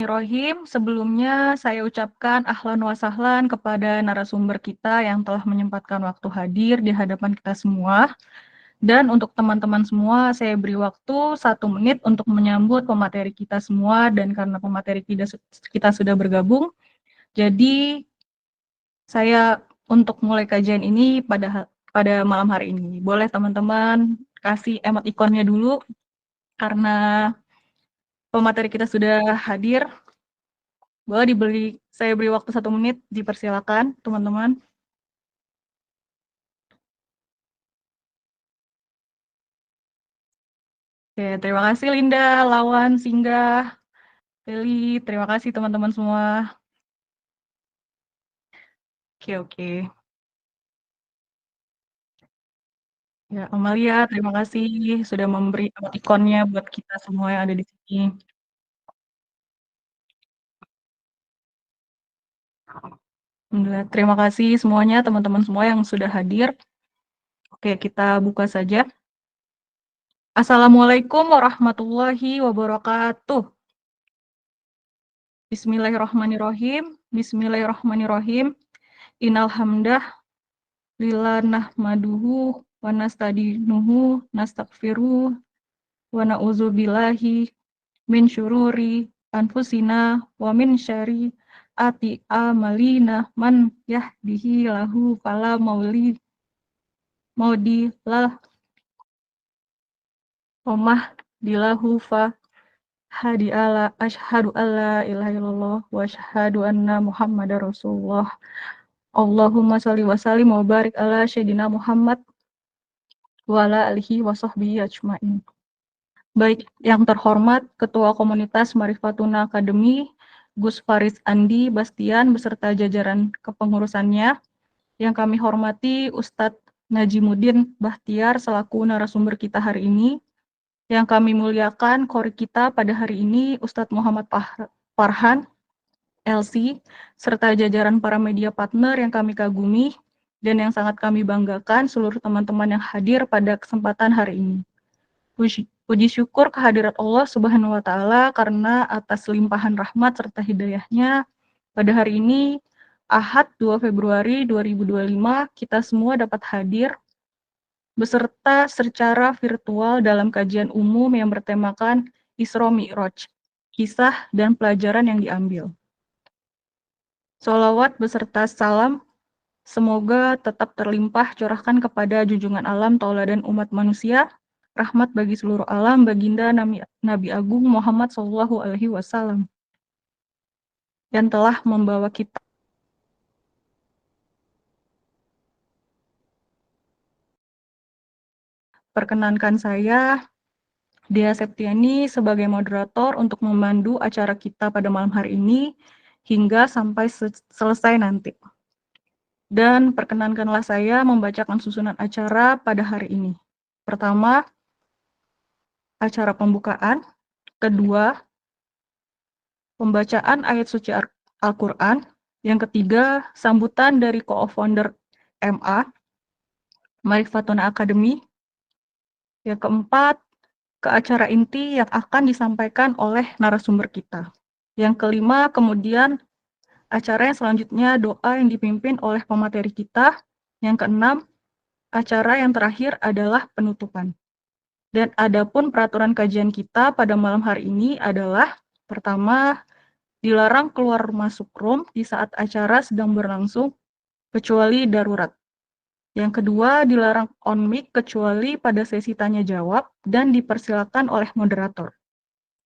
Bismillahirrahmanirrahim. Sebelumnya saya ucapkan ahlan wa sahlan kepada narasumber kita yang telah menyempatkan waktu hadir di hadapan kita semua. Dan untuk teman-teman semua, saya beri waktu 1 menit untuk menyambut pemateri kita semua. Dan karena pemateri kita sudah bergabung, jadi saya untuk mulai kajian ini pada malam hari ini. Boleh teman-teman kasih emot ikonnya dulu, karena pemateri kita sudah hadir. Boleh saya beri waktu 1 menit, dipersilakan teman-teman. Oke, terima kasih Linda, Lawan, Singgah, Feli, terima kasih teman-teman semua. Oke. Ya, Amalia, terima kasih sudah memberi ikonnya buat kita semua yang ada di sini. Alhamdulillah, terima kasih semuanya teman-teman semua yang sudah hadir. Oke, kita buka saja. Assalamualaikum warahmatullahi wabarakatuh. Bismillahirrahmanirrahim. Bismillahirrahmanirrahim. Innal hamdah lillah nahmaduhu wa nasta'inuhu nastaghfiruh wa na'udzubillahi min syururi anfusina wa min syarri amalina man yahdihillahu fala mudhillalah wa mahdilahu fa hadiala asyhadu alla ilaha illallah wa asyhadu anna muhammadar rasulullah. Allahumma shalli wa sallim wa barik ala sayyidina Muhammad wa ala alihi wa sahbihi ajmain. Baik, yang terhormat Ketua Komunitas Marifatuna Academy, Gus Faris Andi Bastian beserta jajaran kepengurusannya, yang kami hormati Ustadz Najimuddin Bahtiar selaku narasumber kita hari ini, yang kami muliakan kori kita pada hari ini Ustadz Muhammad Farhan, LC, serta jajaran para media partner yang kami kagumi, dan yang sangat kami banggakan seluruh teman-teman yang hadir pada kesempatan hari ini. Puji syukur kehadirat Allah Subhanahu wa Ta'ala karena atas limpahan rahmat serta hidayahnya pada hari ini Ahad 2 Februari 2025 kita semua dapat hadir beserta secara virtual dalam kajian umum yang bertemakan Isra Mi'raj, kisah dan pelajaran yang diambil. Sholawat beserta salam semoga tetap terlimpah curahkan kepada junjungan alam tauladan umat manusia, rahmat bagi seluruh alam, baginda Nabi Agung Muhammad SAW yang telah membawa kita. Perkenankan saya, Dea Septiani, sebagai moderator untuk memandu acara kita pada malam hari ini hingga sampai selesai nanti. Dan perkenankanlah saya membacakan susunan acara pada hari ini. Pertama, acara pembukaan. Kedua, pembacaan ayat suci Al-Quran. Yang ketiga, sambutan dari co-founder MA, Marifatuna Academy. Yang keempat, ke acara inti yang akan disampaikan oleh narasumber kita. Yang kelima, kemudian acara yang selanjutnya doa yang dipimpin oleh pemateri kita. Yang keenam, acara yang terakhir adalah penutupan. Dan adapun peraturan kajian kita pada malam hari ini adalah pertama, dilarang keluar masuk room di saat acara sedang berlangsung kecuali darurat. Yang kedua, dilarang on mic kecuali pada sesi tanya jawab dan dipersilakan oleh moderator.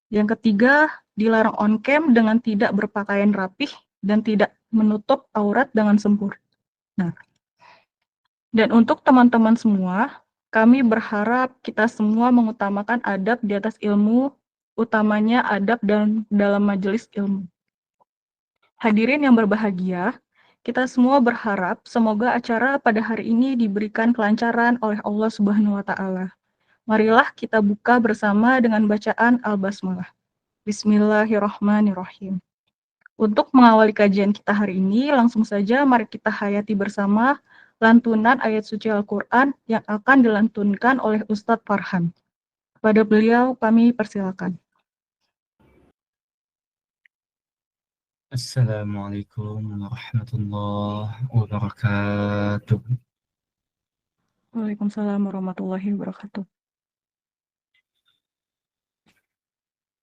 Yang ketiga, dilarang on cam dengan tidak berpakaian rapih dan tidak menutup aurat dengan sempurna. Nah, dan untuk teman-teman semua, kami berharap kita semua mengutamakan adab di atas ilmu, utamanya adab dalam majelis ilmu. Hadirin yang berbahagia, kita semua berharap semoga acara pada hari ini diberikan kelancaran oleh Allah Subhanahu wa Ta'ala. Marilah kita buka bersama dengan bacaan Al-Basmalah. Bismillahirrahmanirrahim. Untuk mengawali kajian kita hari ini, langsung saja mari kita hayati bersama lantunan ayat suci Al-Quran yang akan dilantunkan oleh Ustadz Farhan. Kepada beliau kami persilakan. السلام عليكم ورحمة الله وبركاته. Waalaikumsalam warahmatullahi wabarakatuh.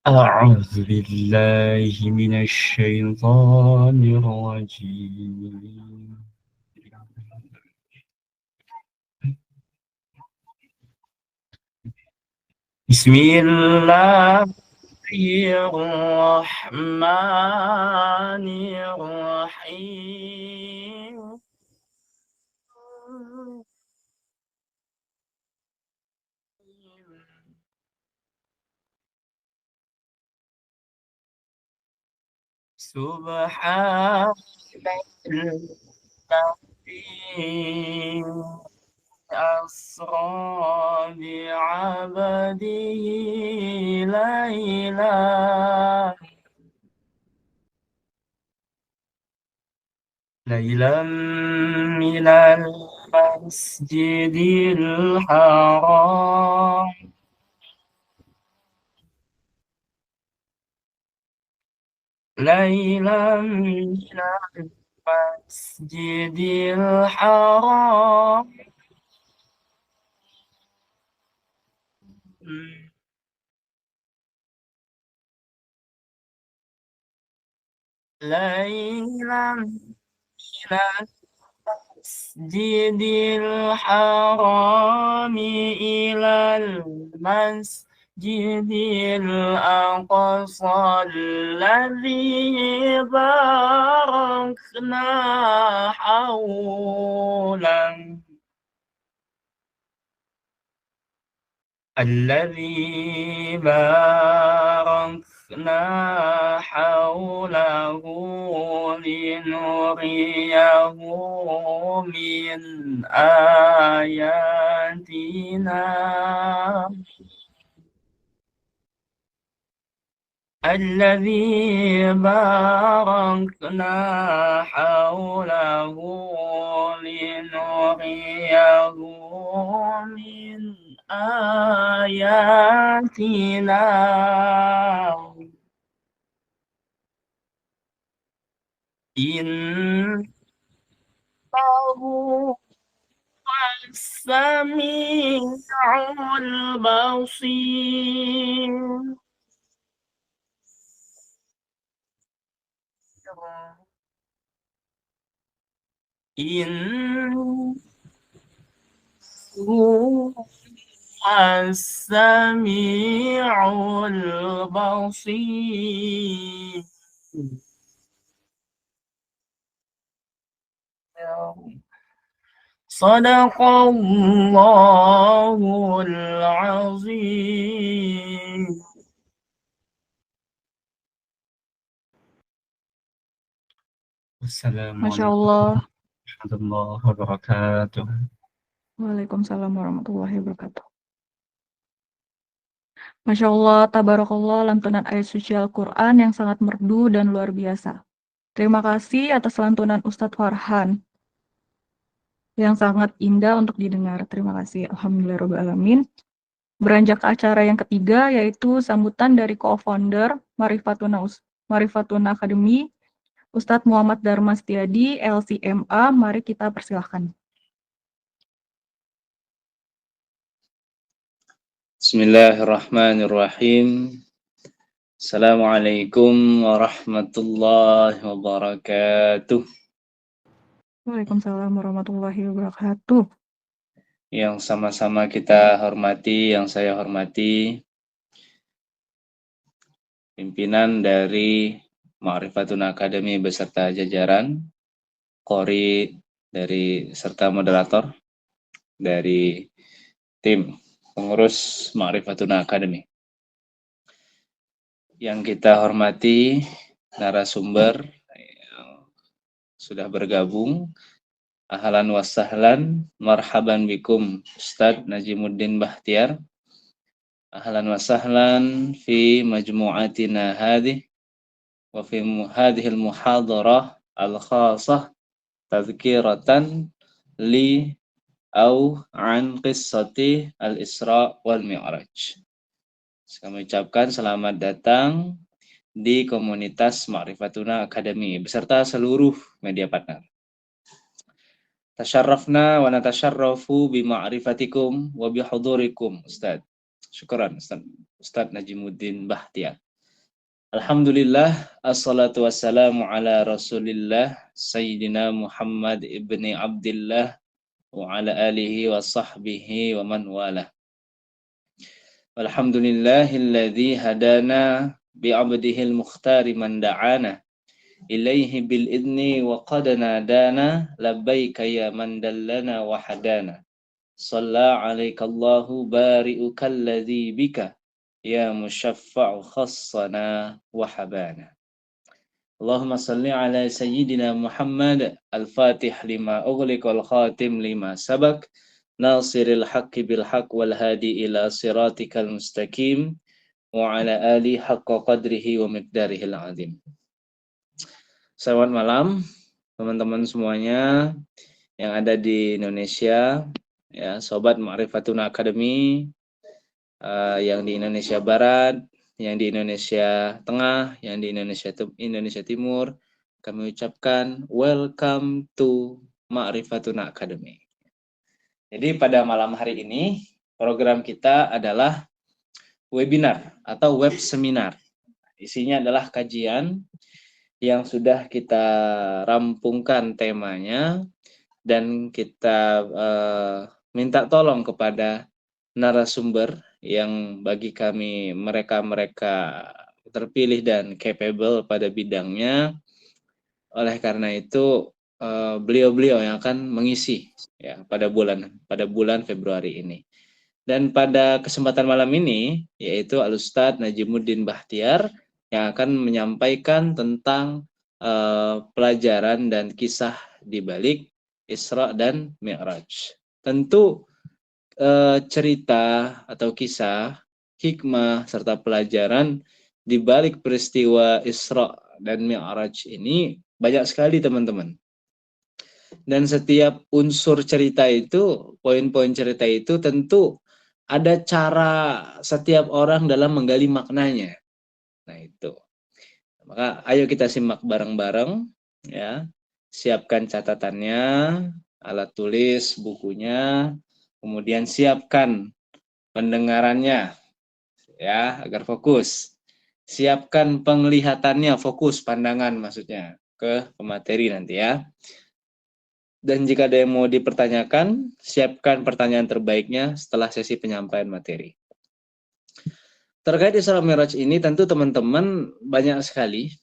أعوذ بالله من الشيطان الرجيم. بسم الله الرحمن الرحيم. سبحان الذي أسرى بعبده ليلا من المسجد الحرام ليلا من المسجد الحرام ليلا من المسجد الحرام إلى المسجد الأقصى الذي باركنا حوله الذي باركنا حوله لنريه من آياتنا الذي باركنا حوله لنريه من آياتنا إنه هو السميع البصير إنه هو السميع البصير صدق الله العظيم. السلام Masya عليكم Allah. ورحمة الله وبركاته. Waalaikumsalam warahmatullahi wabarakatuh. Masya Allah, tabarakallah, lantunan ayat suci Al-Quran yang sangat merdu dan luar biasa. Terima kasih atas lantunan Ustadz Farhan yang sangat indah untuk didengar. Terima kasih. Alhamdulillahirrahmanirrahim. Beranjak ke acara yang ketiga, yaitu sambutan dari co-founder Marifatuna Academy, Ustadz Muhammad Dharma Setiadi, LCMA. Mari kita persilahkan. Bismillahirrahmanirrahim. Assalamualaikum warahmatullahi wabarakatuh. Waalaikumsalam warahmatullahi wabarakatuh. Yang sama-sama kita hormati, yang saya hormati, pimpinan dari Ma'rifatun Academy beserta jajaran, qori dari serta moderator dari tim pengurus Ma'rifatun Academy. Yang kita hormati narasumber yang sudah bergabung, ahlan wa sahlan, marhaban bikum Ustadz Najimuddin Bahtiar. Ahlan wa sahlan fi majmu'atina hadih wa fi hadhil muhadarah al-khasah tadhkiratan li au an qissati al-Isra wal Mi'raj. Kami ucapkan selamat datang di komunitas Ma'rifatuna Academy beserta seluruh media partner. Tasyarrafna wa natasyarrafu bi ma'rifatikum wa bi hudurikum, Ustaz. Syukran Ustaz Najimuddin Bahtiar. Alhamdulillah, assalatu wassalamu ala Rasulillah Sayyidina Muhammad ibni Abdillah wa ala alihi wa sahbihi wa man walah. Alhamdulillahilladzi hadana bi'abdihil mukhtari man da'ana ilaihi bil idni wa qad nadana labbaika ya man dallana wa hadana. Shalla 'alaikallahu bari'ukal ladzi bika ya musyaffa'u khassana wa habana. Allahumma salli ala sayyidina Muhammad al-fatih lima ughliq wal khatim lima sabak nasiril haqqi bil haqq wal hadi ila siratikal mustaqim wa ala ali haqqa qadrihi wa miqdarihil azim. Selamat malam teman-teman semuanya yang ada di Indonesia, ya, sobat Ma'rifatuna Academy, yang di Indonesia Barat, yang di Indonesia Tengah, yang di Indonesia Timur. Kami ucapkan welcome to Ma'rifatuna Academy. Jadi pada malam hari ini program kita adalah webinar atau web seminar. Isinya adalah kajian yang sudah kita rampungkan temanya dan kita minta tolong kepada narasumber yang bagi kami mereka terpilih dan capable pada bidangnya. Oleh karena itu beliau-beliau yang akan mengisi, ya, pada bulan Februari ini. Dan pada kesempatan malam ini yaitu Al-Ustadz Najimuddin Bahtiar yang akan menyampaikan tentang pelajaran dan kisah di balik Isra dan Mi'raj. Tentu cerita atau kisah, hikmah serta pelajaran di balik peristiwa Isra dan Mi'raj ini banyak sekali teman-teman. Dan setiap unsur cerita itu, poin-poin cerita itu tentu ada cara setiap orang dalam menggali maknanya. Nah itu. Maka ayo kita simak bareng-bareng, ya. Siapkan catatannya, alat tulis, bukunya, kemudian siapkan pendengarannya, ya, agar fokus. Siapkan penglihatannya, fokus pandangan maksudnya ke pemateri nanti, ya. Dan jika ada yang mau dipertanyakan, siapkan pertanyaan terbaiknya setelah sesi penyampaian materi. Terkait Isra Mi'raj ini tentu teman-teman banyak sekali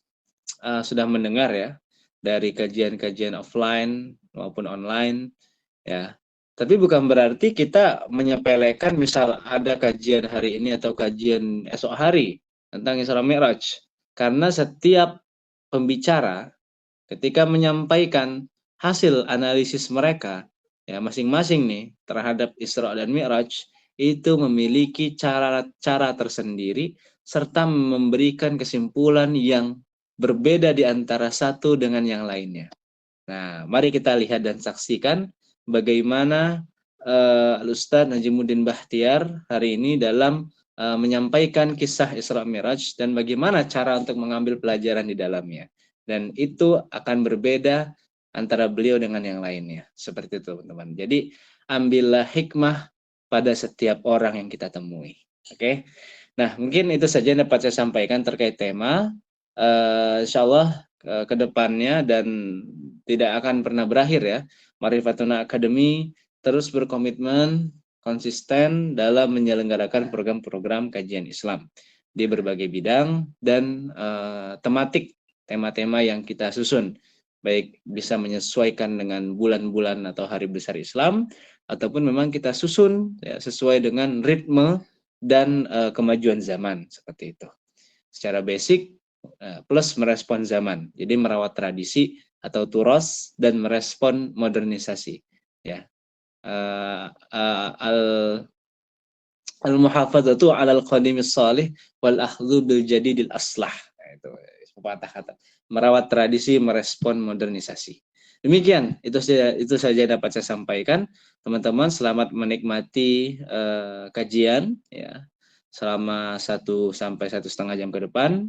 sudah mendengar, ya, dari kajian-kajian offline maupun online, ya. Tapi bukan berarti kita menyepelekan misal ada kajian hari ini atau kajian esok hari tentang Isra Mi'raj. Karena setiap pembicara ketika menyampaikan hasil analisis mereka, ya, masing-masing nih terhadap Isra dan Mi'raj itu memiliki cara tersendiri serta memberikan kesimpulan yang berbeda di antara satu dengan yang lainnya. Nah, mari kita lihat dan saksikan bagaimana Al-Ustadz Najimuddin Bahtiar hari ini dalam menyampaikan kisah Isra Mi'raj dan bagaimana cara untuk mengambil pelajaran di dalamnya. Dan itu akan berbeda antara beliau dengan yang lainnya. Seperti itu, teman-teman. Jadi, ambillah hikmah pada setiap orang yang kita temui. Oke. Nah, mungkin itu saja yang dapat saya sampaikan terkait tema. Insyaallah ke depannya dan tidak akan pernah berakhir, ya. Ma'rifatuna Academy terus berkomitmen konsisten dalam menyelenggarakan program-program kajian Islam di berbagai bidang dan tema-tema yang kita susun, baik bisa menyesuaikan dengan bulan-bulan atau hari besar Islam ataupun memang kita susun, ya, sesuai dengan ritme dan kemajuan zaman, seperti itu. Secara basic plus merespon zaman. Jadi merawat tradisi atau turos dan merespon modernisasi, ya. Al-muhafadzatu 'alal qadimis shalih wal akhdhu bil jadidil aslah. Itu pepatah kata. Merawat tradisi, merespon modernisasi. Demikian, itu saja dapat saya sampaikan. Teman-teman, selamat menikmati kajian, ya, selama 1 sampai 1,5 jam ke depan.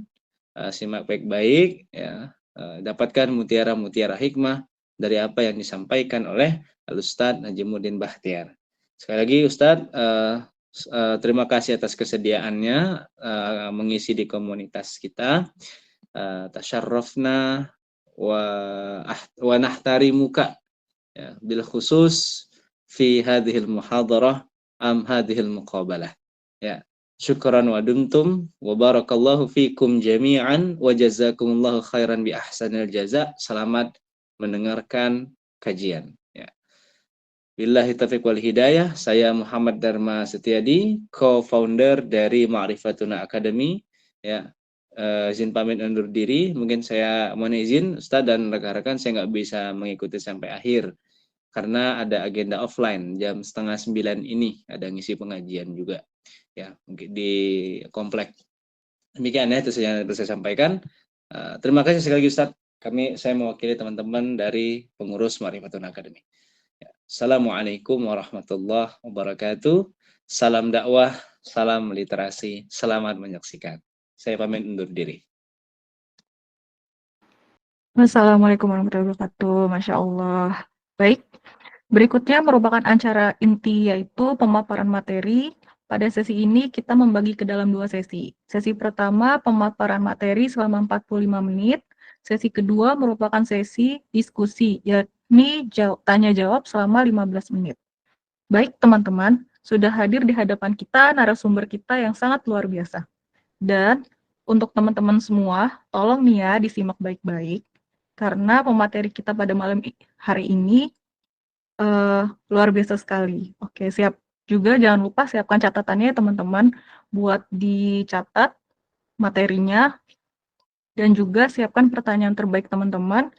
simak baik-baik ya, dapatkan mutiara-mutiara hikmah dari apa yang disampaikan oleh Al-Ustadz Najimuddin Bahtiar. Sekali lagi Ustadz, terima kasih atas kesediaannya mengisi di komunitas kita. Tasyarrafna wa nahtarimuka ya, bil khusus fi hadhil muhadarah am hadhil muqabalah. Ya. Syukran wa dumtum wa barakallahu fikum jami'an wa jazakumullahu khairan bi ahsanil jaza. Selamat mendengarkan kajian. Ya. Billahi taufiq wal hidayah. Saya Muhammad Dharma Setiadi, co-founder dari Ma'rifatuna Academy. Ya. Izin pamit undur diri. Mungkin saya mohon izin Ustaz dan rekan-rekan, saya nggak bisa mengikuti sampai akhir karena ada agenda offline jam 8:30 ini, ada ngisi pengajian juga ya, mungkin di komplek. Demikian ya, itu yang bisa saya sampaikan. Terima kasih sekali lagi Ustaz. Saya mewakili teman-teman dari pengurus Ma'rifatun Academy. Ya. Assalamualaikum warahmatullahi wabarakatuh. Salam dakwah, salam literasi, selamat menyaksikan. Saya pamit undur diri. Wassalamualaikum warahmatullahi wabarakatuh. Masya Allah. Baik, berikutnya merupakan acara inti yaitu pemaparan materi. Pada sesi ini kita membagi ke dalam 2 sesi. Sesi pertama pemaparan materi selama 45 menit. Sesi kedua merupakan sesi diskusi, yakni tanya jawab selama 15 menit. Baik teman-teman, sudah hadir di hadapan kita narasumber kita yang sangat luar biasa. Dan untuk teman-teman semua, tolong nih ya disimak baik-baik. Karena pemateri kita pada malam hari ini luar biasa sekali. Oke, siap. Juga jangan lupa siapkan catatannya teman-teman buat dicatat materinya dan juga siapkan pertanyaan terbaik teman-teman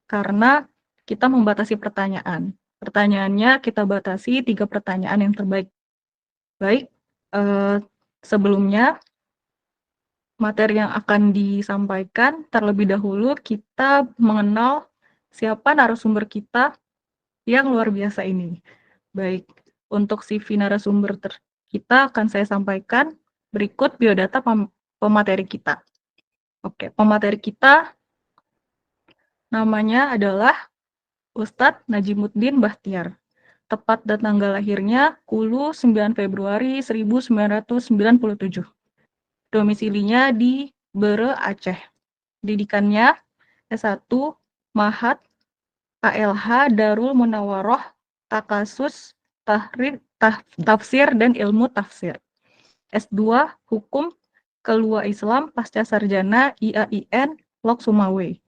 karena kita membatasi pertanyaan. Pertanyaannya kita batasi 3 pertanyaan yang terbaik. Baik, sebelumnya materi yang akan disampaikan terlebih dahulu kita mengenal siapa narasumber kita yang luar biasa ini. Baik, untuk CV narasumber kita akan saya sampaikan berikut biodata pemateri kita. Oke, pemateri kita namanya adalah Ustadz Najimuddin Bahtiar. Tepat dan tanggal lahirnya Kulu 9 Februari 1997. Domisilinya di Bere, Aceh. Didikannya S1 Mahat ALH Darul Munawaroh Takasus Tafsir dan Ilmu Tafsir. S2 Hukum Kelua Islam Pasca Sarjana IAIN Lok Sumawe.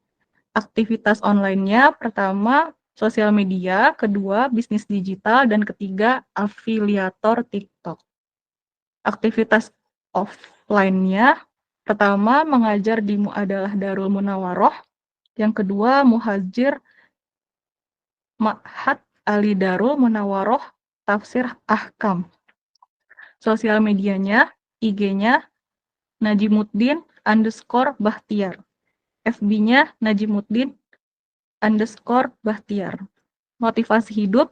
Aktivitas online-nya pertama sosial media, kedua bisnis digital, dan ketiga afiliator TikTok. Aktivitas offline-nya pertama mengajar di Muadalah Darul Munawaroh, yang kedua muhajir Ma'had Ali Darul Munawaroh Tafsir Ahkam. Sosial medianya, IG-nya Najimuddin_Bahtiar. FB-nya Najimuddin_Bahtiar. Motivasi hidup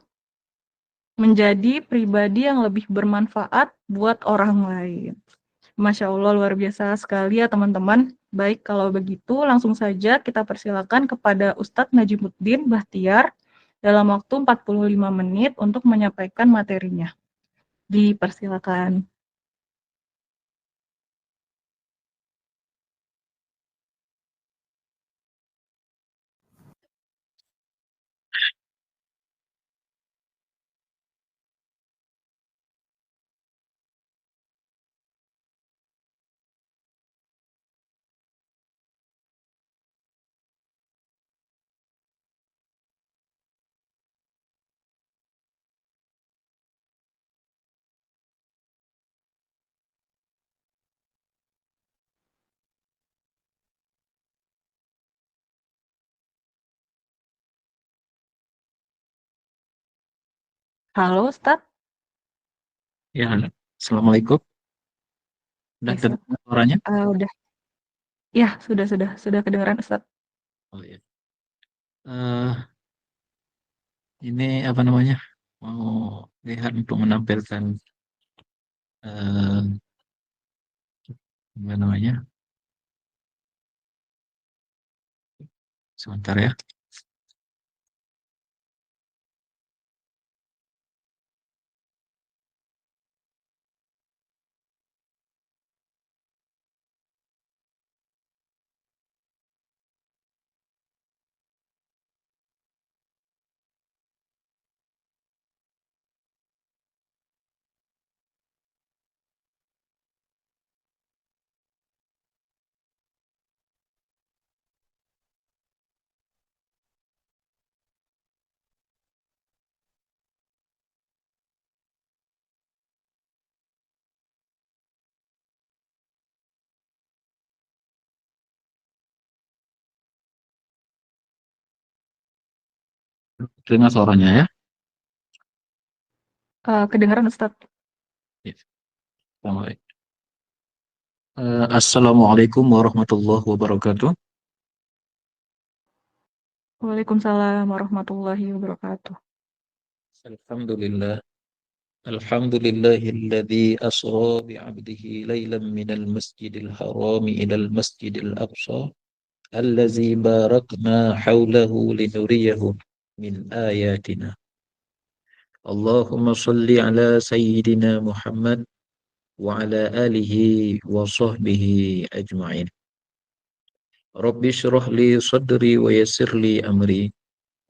menjadi pribadi yang lebih bermanfaat buat orang lain. Masya Allah, luar biasa sekali ya teman-teman. Baik, kalau begitu langsung saja kita persilakan kepada Ustadz Najimuddin Bahtiar dalam waktu 45 menit untuk menyampaikan materinya. Dipersilakan. Halo Ustadz. Ya, Assalamualaikum. Udah Ustadz. kedengaran suaranya? Udah. Ya, sudah kedengaran Ustadz. Oh ya. Ini apa namanya? Mau lihat untuk menampilkan apa namanya? Sebentar ya. Dengar suaranya ya. Kedengaran Ustadz. Ya. Assalamualaikum warahmatullahi wabarakatuh. Waalaikumsalam warahmatullahi wabarakatuh. Alhamdulillah. Alhamdulillahilladzi asra bi'abdihi laylan minal masjidil harami ilal masjidil aqsa allazi barakna hawlahu linuriyahu min ayatina. Allahumma salli ala sayyidina Muhammad wa ala alihi wa sahbihi ajma'in. Rabbi syrah li sadri wa yassir li amri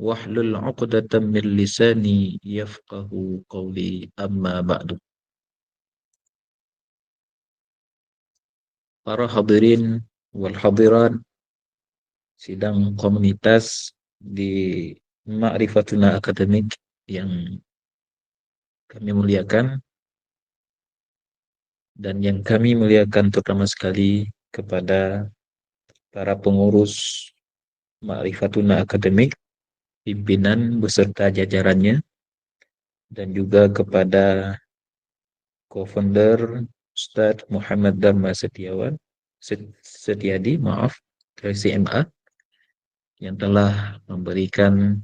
wahlul 'uqdatam min lisani yafqahu qawli, amma ba'du. Para hadirin wal hadirat sidang komunitas di Ma'rifatuna Akademik yang kami muliakan dan yang kami muliakan terutama sekali kepada para pengurus Ma'rifatuna Akademik, pimpinan beserta jajarannya, dan juga kepada co-founder Ustadz Muhammad Dharma Setiadi, maaf, dari CMA, yang telah memberikan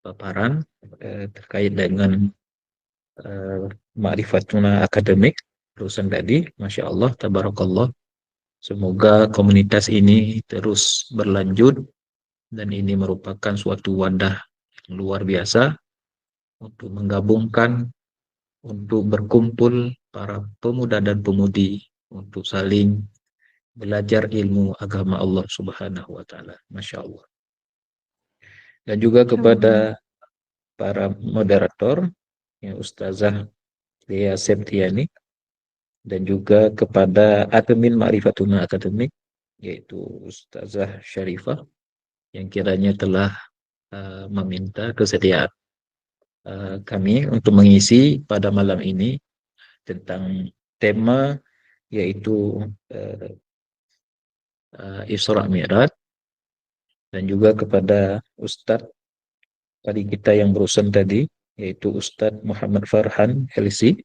paparan terkait dengan Ma'rifatuna Akademik terusan tadi. Masya Allah, tabarakallah. Semoga komunitas ini terus berlanjut dan ini merupakan suatu wadah yang luar biasa untuk menggabungkan, untuk berkumpul para pemuda dan pemudi untuk saling belajar ilmu agama Allah Subhanahu wa Ta'ala. Masya Allah. Dan juga kepada para moderator, ya, Ustazah Lea Septiani, dan juga kepada admin Ma'rifatuna Akademik, yaitu Ustazah Syarifah, yang kiranya telah meminta kesediaan kami untuk mengisi pada malam ini tentang tema yaitu Isra Mi'raj, dan juga kepada Ustadz tadi kita yang berusan tadi, yaitu Ustadz Muhammad Farhan LC,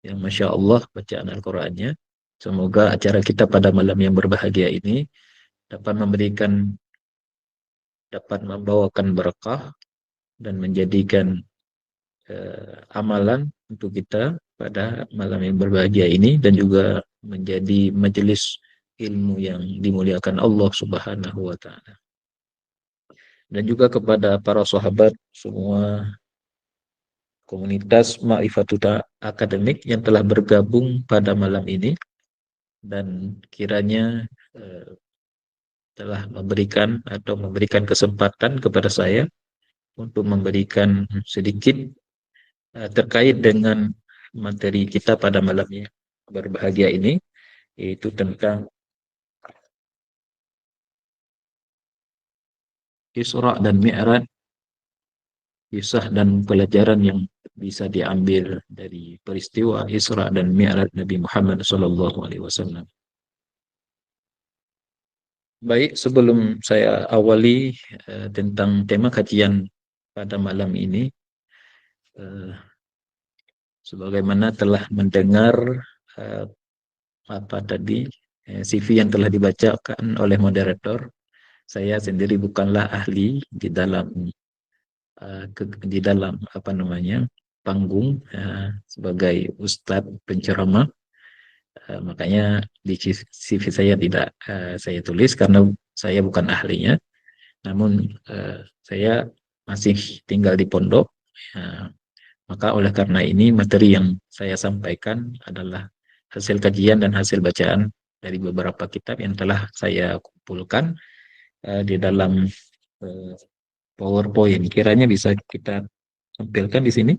yang Masya Allah bacaan Al-Qurannya. Semoga acara kita pada malam yang berbahagia ini dapat membawakan berkah dan menjadikan amalan untuk kita pada malam yang berbahagia ini, dan juga menjadi majelis ilmu yang dimuliakan Allah Subhanahu wa Ta'ala. Dan juga kepada para sahabat semua komunitas Ma'rifatuna Akademik yang telah bergabung pada malam ini, dan kiranya telah memberikan kesempatan kepada saya untuk memberikan sedikit terkait dengan materi kita pada malamnya berbahagia ini, yaitu tentang Isra dan Mi'raj, kisah dan pelajaran yang bisa diambil dari peristiwa Isra dan Mi'raj Nabi Muhammad SAW. Baik, sebelum saya awali tentang tema kajian pada malam ini, sebagaimana telah mendengar CV yang telah dibacakan oleh moderator, saya sendiri bukanlah ahli di dalam panggung sebagai ustadz penceramah, Makanya di CV saya tidak saya tulis karena saya bukan ahlinya, namun saya masih tinggal di pondok. Uh, Maka oleh karena ini materi yang saya sampaikan adalah hasil kajian dan hasil bacaan dari beberapa kitab yang telah saya kumpulkan di dalam uh, PowerPoint. Kiranya bisa kita tampilkan di sini.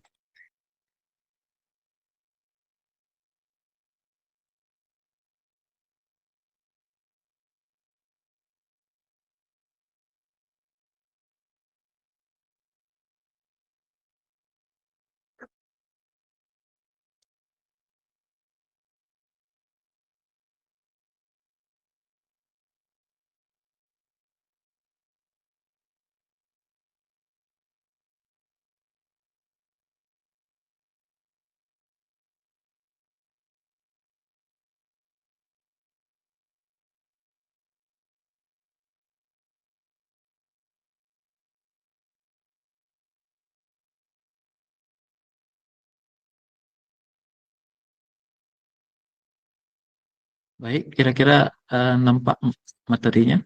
Baik, kira-kira nampak materinya.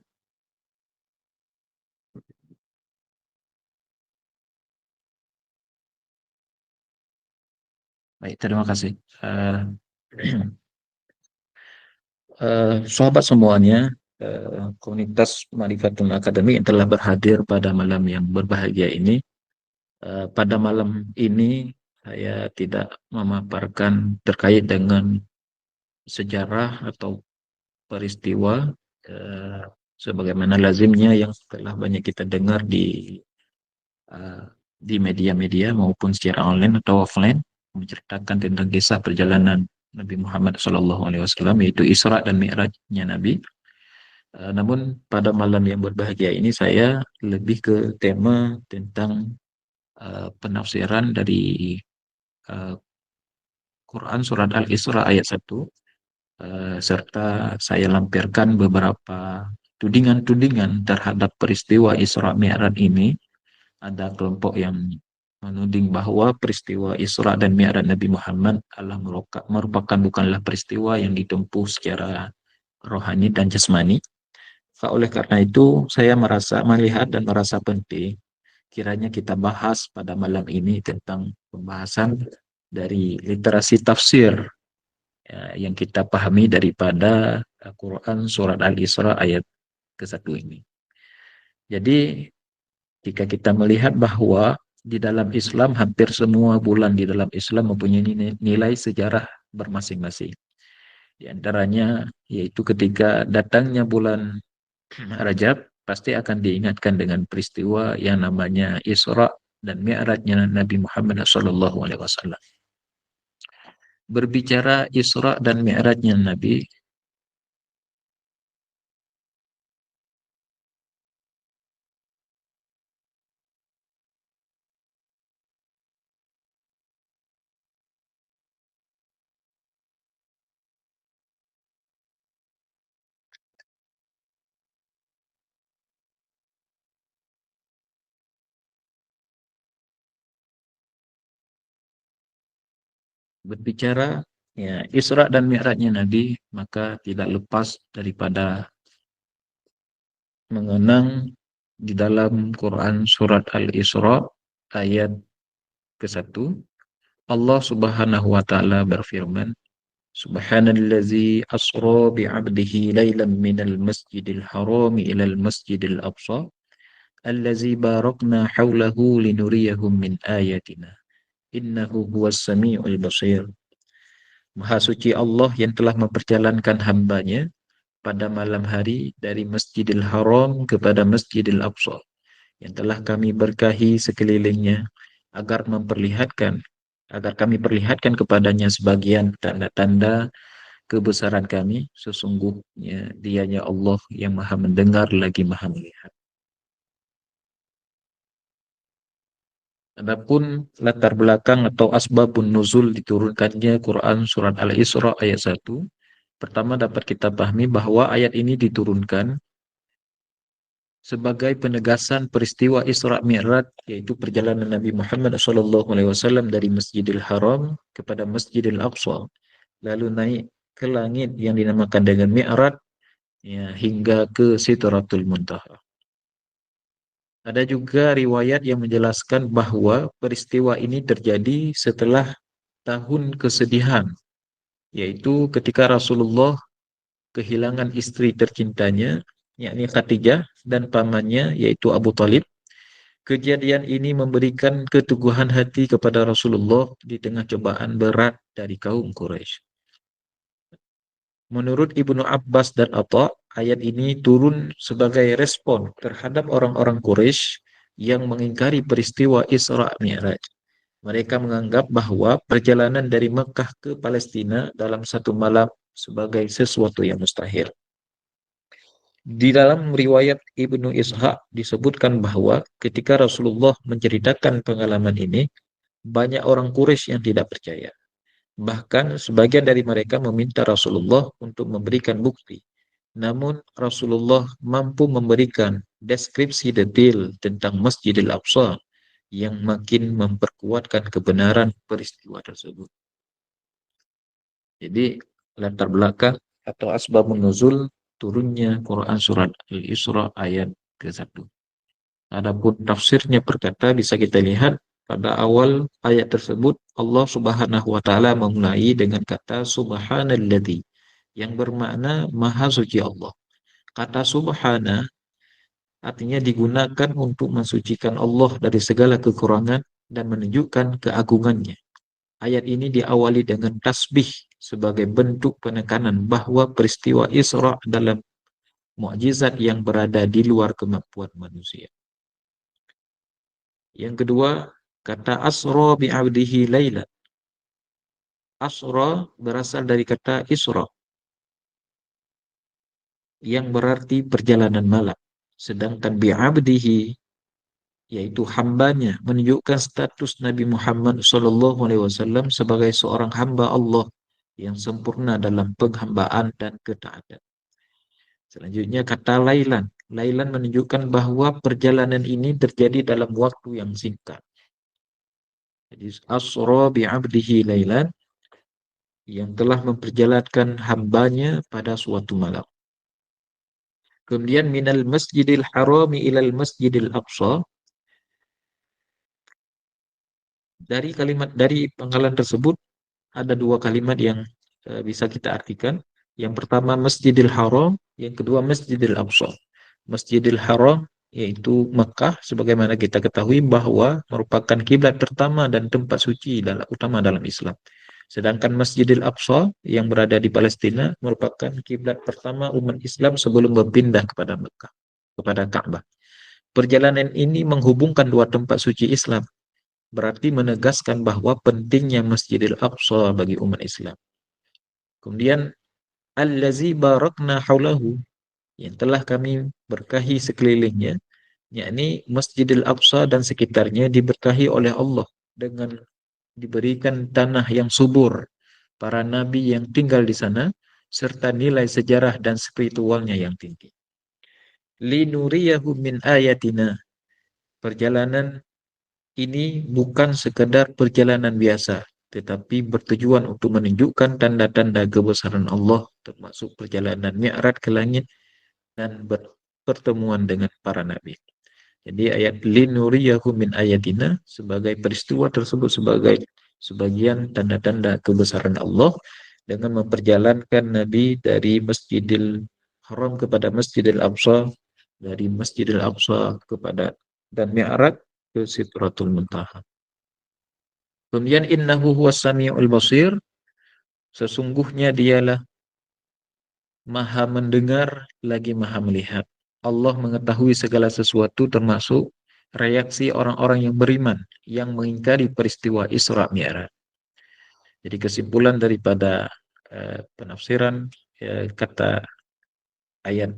Baik, terima kasih. Sahabat semuanya, komunitas Marifatun Academy yang telah berhadir pada malam yang berbahagia ini. Pada malam ini saya tidak memaparkan terkait dengan sejarah atau peristiwa sebagaimana lazimnya yang telah banyak kita dengar uh, di media-media maupun secara online atau offline menceritakan tentang kisah perjalanan Nabi Muhammad SAW, yaitu Isra dan Mi'rajnya Nabi. Namun pada malam yang berbahagia ini saya lebih ke tema tentang penafsiran dari uh, Quran surat Al-Isra ayat 1, serta saya lampirkan beberapa tudingan-tudingan terhadap peristiwa Isra Mi'raj ini. Ada kelompok yang menuding bahwa peristiwa Isra dan Mi'raj Nabi Muhammad adalah merupakan bukanlah peristiwa yang ditempuh secara rohani dan jasmani. Oleh karena itu, saya melihat dan merasa penting kiranya kita bahas pada malam ini tentang pembahasan dari literasi tafsir yang kita pahami daripada Quran surat Al-Isra ayat ke-1 ini. Jadi jika kita melihat bahwa di dalam Islam hampir semua bulan di dalam Islam mempunyai nilai sejarah bermasing-masing. Di antaranya yaitu ketika datangnya bulan Rajab pasti akan diingatkan dengan peristiwa yang namanya Isra dan Mi'rajnya Nabi Muhammad SAW. Berbicara Isra dan Mi'rajnya Nabi, ya Isra dan Mi'rajnya Nabi, maka tidak lepas daripada mengenang di dalam Quran surat Al-Isra ayat ke-1, Allah Subhanahu wa taala berfirman, Subhanallazi asra bi'abdihi lailan minal masjidil haram ilal masjidil aqsa allazi barakna haulahu linuriyahum min ayatina innahu huwas samiul basir. Maha suci Allah yang telah memperjalankan hambanya pada malam hari dari Masjidil Haram kepada Masjidil Aqsa yang telah kami berkahi sekelilingnya agar kami perlihatkan kepadanya sebagian tanda-tanda kebesaran kami. Sesungguhnya dianya Allah yang maha mendengar lagi maha melihat. Adapun latar belakang atau asbabun nuzul diturunkannya Quran surat Al-Isra ayat 1, pertama dapat kita pahami bahwa ayat ini diturunkan sebagai penegasan peristiwa Isra Mi'raj, yaitu perjalanan Nabi Muhammad SAW dari Masjidil Haram kepada Masjidil Aqsa, lalu naik ke langit yang dinamakan dengan Mi'raj, ya, hingga ke Sidratul Muntaha. Ada juga riwayat yang menjelaskan bahwa peristiwa ini terjadi setelah tahun kesedihan, yaitu ketika Rasulullah kehilangan istri tercintanya, yakni Khadijah, dan pamannya, yaitu Abu Talib. Kejadian ini memberikan keteguhan hati kepada Rasulullah di tengah cobaan berat dari kaum Quraisy. Menurut Ibnu Abbas dan Atha, ayat ini turun sebagai respon terhadap orang-orang Quraisy yang mengingkari peristiwa Isra Mi'raj. Mereka menganggap bahwa perjalanan dari Mekah ke Palestina dalam satu malam sebagai sesuatu yang mustahil. Di dalam riwayat Ibnu Ishaq disebutkan bahwa ketika Rasulullah menceritakan pengalaman ini, banyak orang Quraisy yang tidak percaya. Bahkan sebagian dari mereka meminta Rasulullah untuk memberikan bukti. Namun Rasulullah mampu memberikan deskripsi detail tentang Masjidil Aqsa yang makin memperkuatkan kebenaran peristiwa tersebut. Jadi latar belakang atau asbabun nuzul turunnya Quran surat Al-Isra ayat ke-1. Adapun tafsirnya berkata, bisa kita lihat pada awal ayat tersebut Allah Subhanahu wa taala memulai dengan kata subhanalladzi yang bermakna maha suci Allah. Kata subhana artinya digunakan untuk mensucikan Allah dari segala kekurangan dan menunjukkan keagungannya. Ayat ini diawali dengan tasbih sebagai bentuk penekanan bahwa peristiwa Isra adalah mukjizat yang berada di luar kemampuan manusia. Yang kedua, kata asra bi'abdihi laila. Asra berasal dari kata isra yang berarti perjalanan malam. Sedangkan bi'abdihi yaitu hambanya menunjukkan status Nabi Muhammad SAW sebagai seorang hamba Allah yang sempurna dalam penghambaan dan ketaatan. Selanjutnya kata lailan. Lailan menunjukkan bahwa perjalanan ini terjadi dalam waktu yang singkat. Jadi asra bi'abdihi lailan yang telah memperjalankan hambanya pada suatu malam. Kemudian minal masjidil harami ilal masjidil aqsa. Dari pangkalan tersebut ada dua kalimat yang bisa kita artikan. Yang pertama Masjidil Haram, yang kedua Masjidil Aqsa. Masjidil Haram yaitu Mekah, sebagaimana kita ketahui bahwa merupakan kiblat pertama dan tempat suci utama dalam Islam. Sedangkan Masjidil Aqsa yang berada di Palestina merupakan kiblat pertama umat Islam sebelum berpindah kepada Mekah, kepada Ka'bah. Perjalanan ini menghubungkan dua tempat suci Islam, berarti menegaskan bahwa pentingnya Masjidil Aqsa bagi umat Islam. Kemudian allazi barakna haulahu, yang telah kami berkahi sekelilingnya, yakni Masjidil Aqsa dan sekitarnya diberkahi oleh Allah dengan diberikan tanah yang subur, para nabi yang tinggal di sana, serta nilai sejarah dan spiritualnya yang tinggi. Linuriyahu min ayatina. Perjalanan ini bukan sekedar perjalanan biasa, tetapi bertujuan untuk menunjukkan tanda-tanda kebesaran Allah, termasuk perjalanan Mi'raj ke langit dan pertemuan dengan para nabi. Jadi ayat linuriyahu min ayatina sebagai peristiwa tersebut sebagai sebagian tanda-tanda kebesaran Allah dengan memperjalankan Nabi dari Masjidil Haram kepada Masjidil Aqsa, dari Masjidil Aqsa kepada dan Mi'raj ke Sidratul Muntaha. Kemudian innahu huwas samiul basir, sesungguhnya dialah maha mendengar lagi maha melihat. Allah mengetahui segala sesuatu termasuk reaksi orang-orang yang beriman yang mengingkari peristiwa Isra Mi'raj. Jadi kesimpulan daripada penafsiran kata ayat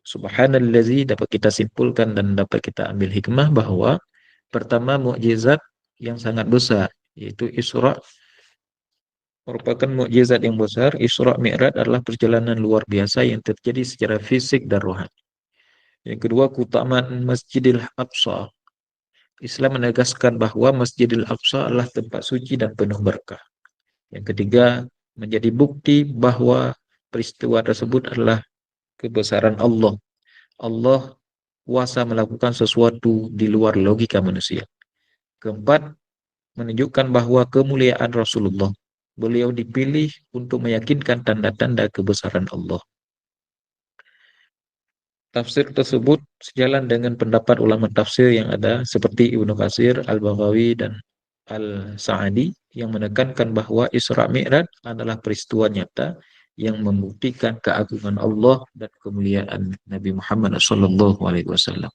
subhanallazi dapat kita simpulkan dan dapat kita ambil hikmah bahwa pertama mukjizat yang sangat besar yaitu Isra merupakan mukjizat yang besar. Isra Mi'raj adalah perjalanan luar biasa yang terjadi secara fisik dan rohani. Yang kedua, keutamaan Masjidil Aqsa. Islam menegaskan bahwa Masjidil Aqsa adalah tempat suci dan penuh berkah. Yang ketiga, menjadi bukti bahwa peristiwa tersebut adalah kebesaran Allah. Allah kuasa melakukan sesuatu di luar logika manusia. Keempat, menunjukkan bahwa kemuliaan Rasulullah. Beliau dipilih untuk meyakinkan tanda-tanda kebesaran Allah. Tafsir tersebut sejalan dengan pendapat ulama tafsir yang ada seperti Ibnu Katsir, Al-Baghawi, dan Al-Sa'adi yang menekankan bahwa Isra Mi'raj adalah peristiwa nyata yang membuktikan keagungan Allah dan kemuliaan Nabi Muhammad SAW.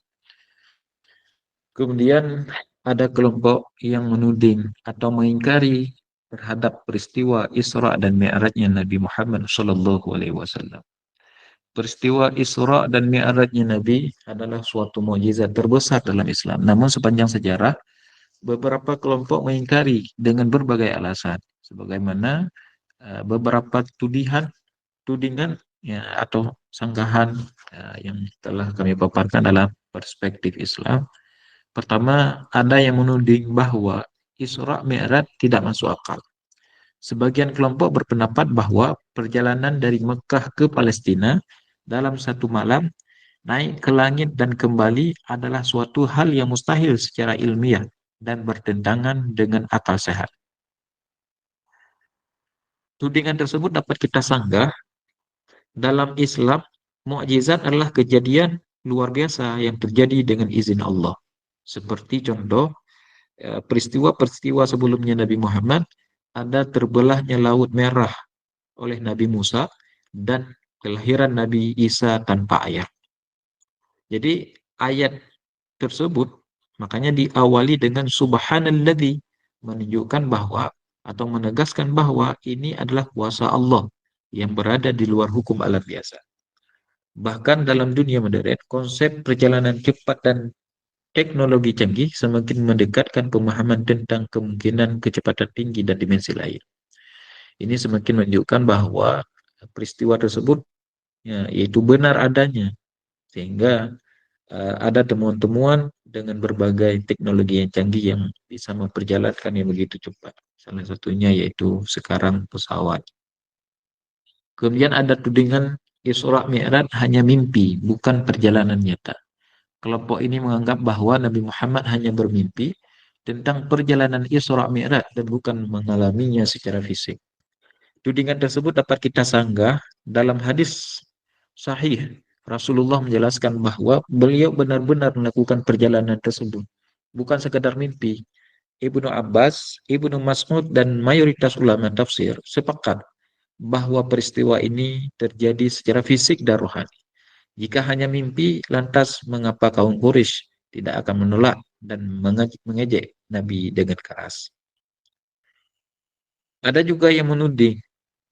Kemudian ada kelompok yang menuding atau mengingkari terhadap peristiwa Isra dan Mi'rajnya Nabi Muhammad SAW. Peristiwa Isra dan Mi'rajnya Nabi adalah suatu mukjizat terbesar dalam Islam. Namun sepanjang sejarah, beberapa kelompok mengingkari dengan berbagai alasan. Sebagaimana beberapa tudingan ya, atau sanggahan yang telah kami paparkan dalam perspektif Islam. Pertama, ada yang menuding bahwa Isra Mi'raj tidak masuk akal. Sebagian kelompok berpendapat bahwa perjalanan dari Mekah ke Palestina dalam satu malam naik ke langit dan kembali adalah suatu hal yang mustahil secara ilmiah dan bertentangan dengan akal sehat. Tudingan tersebut dapat kita sanggah. Dalam Islam, mukjizat adalah kejadian luar biasa yang terjadi dengan izin Allah. Seperti contoh, peristiwa-peristiwa sebelumnya Nabi Muhammad, ada terbelahnya Laut Merah oleh Nabi Musa dan kelahiran Nabi Isa tanpa ayah. Jadi ayat tersebut makanya diawali dengan subhanalladzi, menunjukkan bahwa atau menegaskan bahwa ini adalah kuasa Allah yang berada di luar hukum alam biasa. Bahkan dalam dunia modern, konsep perjalanan cepat dan teknologi canggih semakin mendekatkan pemahaman tentang kemungkinan kecepatan tinggi dan dimensi lain. Ini semakin menunjukkan bahwa peristiwa tersebut ya, yaitu benar adanya, sehingga ada temuan-temuan dengan berbagai teknologi yang canggih yang bisa memperjalankan yang begitu cepat. Salah satunya yaitu sekarang pesawat. Kemudian ada tudingan Isra Mi'raj hanya mimpi, bukan perjalanan nyata. Kelompok ini menganggap bahwa Nabi Muhammad hanya bermimpi tentang perjalanan Isra Mi'raj dan bukan mengalaminya secara fisik. Tudingan tersebut dapat kita sanggah dalam hadis sahih. Rasulullah menjelaskan bahwa beliau benar-benar melakukan perjalanan tersebut, bukan sekedar mimpi. Ibnu Abbas, Ibnu Mas'ud, dan mayoritas ulama tafsir sepakat bahwa peristiwa ini terjadi secara fisik dan rohani. Jika hanya mimpi, lantas mengapa kaum Quraisy tidak akan menolak dan mengejek Nabi dengan keras? Ada juga yang menuding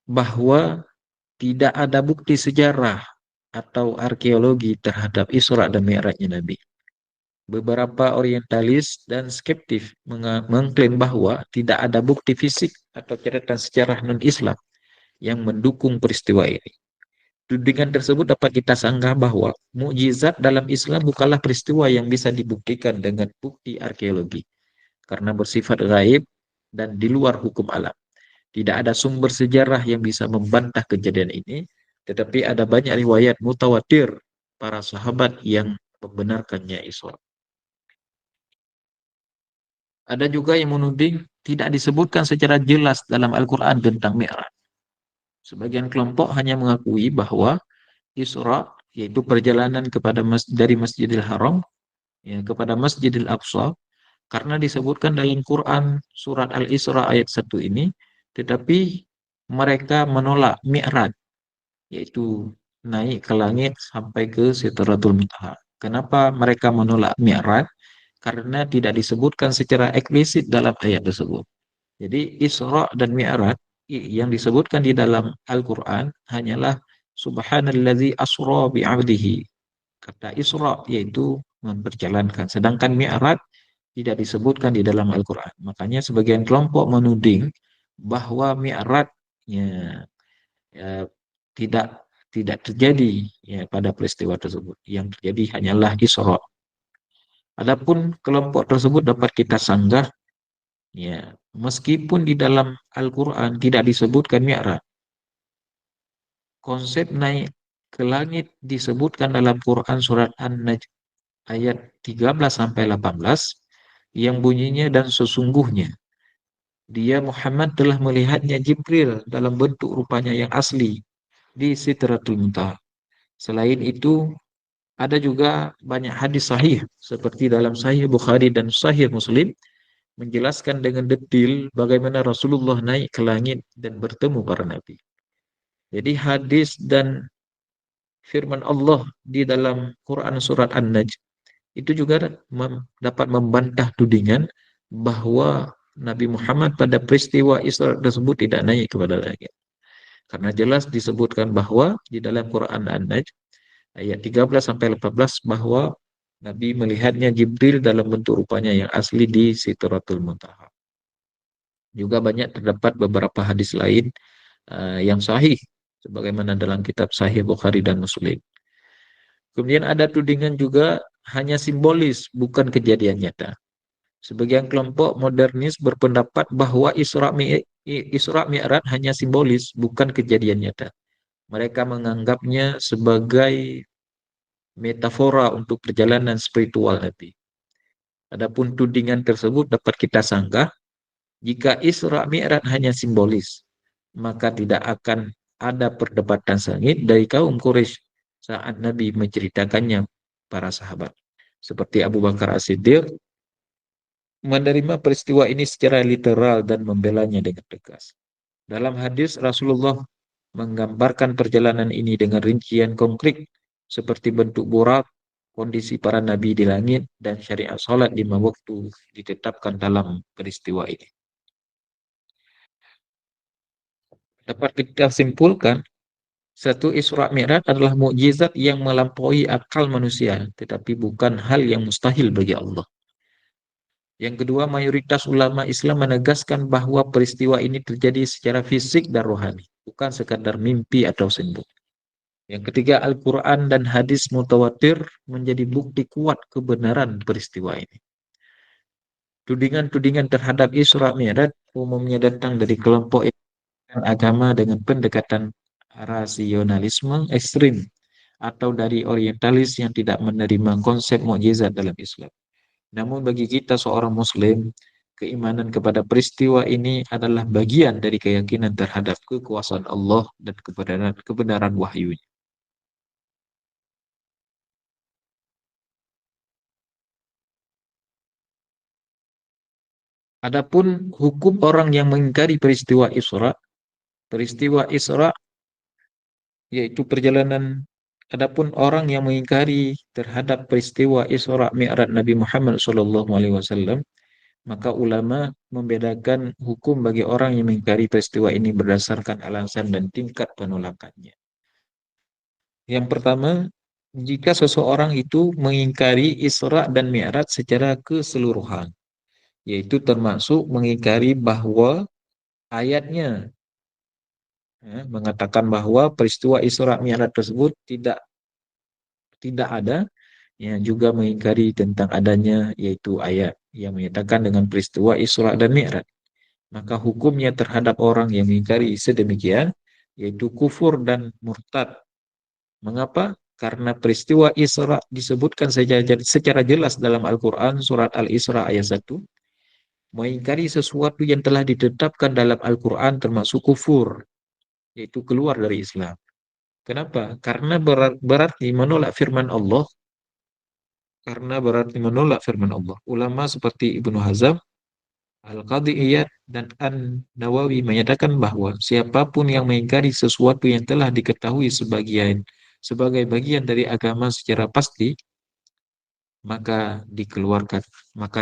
bahwa tidak ada bukti sejarah atau arkeologi terhadap Isra dan Mi'rajnya Nabi. Beberapa orientalis dan skeptis mengklaim bahwa tidak ada bukti fisik atau catatan sejarah non-Islam yang mendukung peristiwa ini. Tudingan tersebut dapat kita sanggah bahwa mukjizat dalam Islam bukanlah peristiwa yang bisa dibuktikan dengan bukti arkeologi, karena bersifat gaib dan di luar hukum alam. Tidak ada sumber sejarah yang bisa membantah kejadian ini, tetapi ada banyak riwayat mutawatir para sahabat yang membenarkannya Isra. Ada juga yang menuding tidak disebutkan secara jelas dalam Al-Quran tentang Mi'raj. Sebagian kelompok hanya mengakui bahwa Isra, yaitu perjalanan dari Masjidil Haram ya, kepada Masjidil Aqsa, karena disebutkan dalam Quran surat Al-Isra ayat 1 ini, tetapi mereka menolak Mi'raj, yaitu naik ke langit sampai ke Sidratul Muntaha. Kenapa mereka menolak Mi'raj? Karena tidak disebutkan secara eksplisit dalam ayat tersebut. Jadi Isra dan Mi'raj yang disebutkan di dalam Al-Quran hanyalah Subhanalladzi asra bi'abdihi. Kata Isra yaitu memperjalankan. Sedangkan Mi'raj tidak disebutkan di dalam Al-Quran. Makanya sebagian kelompok menuding bahwa Mi'raj ya, tidak terjadi ya, pada peristiwa tersebut. Yang terjadi hanyalah Isra. Adapun kelompok tersebut dapat kita sanggah Ya, meskipun di dalam Al-Quran tidak disebutkan mi'raj, konsep naik ke langit disebutkan dalam Quran surat An-Najm ayat 13 sampai 18 yang bunyinya dan sesungguhnya dia Muhammad telah melihatnya Jibril dalam bentuk rupanya yang asli di Sidratul Muntaha. Selain itu, ada juga banyak hadis sahih seperti dalam Sahih Bukhari dan Sahih Muslim menjelaskan dengan detail bagaimana Rasulullah naik ke langit dan bertemu para nabi. Jadi hadis dan firman Allah di dalam Quran surat An-Najm itu juga dapat membantah tudingan bahwa Nabi Muhammad pada peristiwa Isra tersebut tidak naik kepada langit. Karena jelas disebutkan bahwa di dalam Quran An-Najm ayat 13 sampai 18 bahwa Nabi melihatnya Jibril dalam bentuk rupanya yang asli di Sidratul Muntaha. Juga banyak terdapat beberapa hadis lain yang sahih sebagaimana dalam kitab Sahih Bukhari dan Muslim. Kemudian ada tudingan juga hanya simbolis, bukan kejadian nyata. Sebagian kelompok modernis berpendapat bahwa Isra Mi'raj hanya simbolis, bukan kejadian nyata. Mereka menganggapnya sebagai metafora untuk perjalanan spiritual Nabi. Adapun tudingan tersebut dapat kita sanggah jika Isra Mi'raj hanya simbolis, maka tidak akan ada perdebatan sengit dari kaum Quraisy saat Nabi menceritakannya para sahabat. Seperti Abu Bakar As-Siddiq menerima peristiwa ini secara literal dan membelanya dengan tegas. Dalam hadis, Rasulullah menggambarkan perjalanan ini dengan rincian konkret, seperti bentuk burak, kondisi para nabi di langit, dan syariat salat 5 waktu ditetapkan dalam peristiwa ini. Dapat kita simpulkan, satu Isra Mi'raj adalah mukjizat yang melampaui akal manusia, tetapi bukan hal yang mustahil bagi Allah. Yang kedua, mayoritas ulama Islam menegaskan bahwa peristiwa ini terjadi secara fisik dan rohani, bukan sekadar mimpi atau simbol. Yang ketiga, Al-Quran dan hadis mutawatir menjadi bukti kuat kebenaran peristiwa ini. Tudingan-tudingan terhadap Isra Mi'raj umumnya datang dari kelompok agama dengan pendekatan rasionalisme ekstrim atau dari orientalis yang tidak menerima konsep mukjizat dalam Islam. Namun bagi kita seorang muslim, keimanan kepada peristiwa ini adalah bagian dari keyakinan terhadap kekuasaan Allah dan kebenaran wahyu-Nya. Adapun hukum orang yang mengingkari peristiwa Isra yaitu perjalanan. Adapun orang yang mengingkari terhadap peristiwa Isra Mi'raj Nabi Muhammad SAW, maka ulama membedakan hukum bagi orang yang mengingkari peristiwa ini berdasarkan alasan dan tingkat penolakannya. Yang pertama, jika seseorang itu mengingkari Isra dan Mi'raj secara keseluruhan, yaitu termasuk mengingkari bahwa ayatnya mengatakan bahwa peristiwa Isra Mi'raj tersebut tidak ada, ya, juga mengingkari tentang adanya yaitu ayat yang menyatakan dengan peristiwa Isra dan Mi'raj. Maka hukumnya terhadap orang yang mengingkari sedemikian yaitu kufur dan murtad. Mengapa? Karena peristiwa Isra disebutkan secara jelas dalam Al-Quran surat Al-Isra ayat 1. Mengingkari sesuatu yang telah ditetapkan dalam Al-Quran termasuk kufur, yaitu keluar dari Islam. Kenapa? Karena berarti menolak firman Allah. Ulama seperti Ibnu Hazm, Al-Qadhi Iyad, dan An-Nawawi menyatakan bahwa siapapun yang mengingkari sesuatu yang telah diketahui sebagai bagian dari agama secara pasti, maka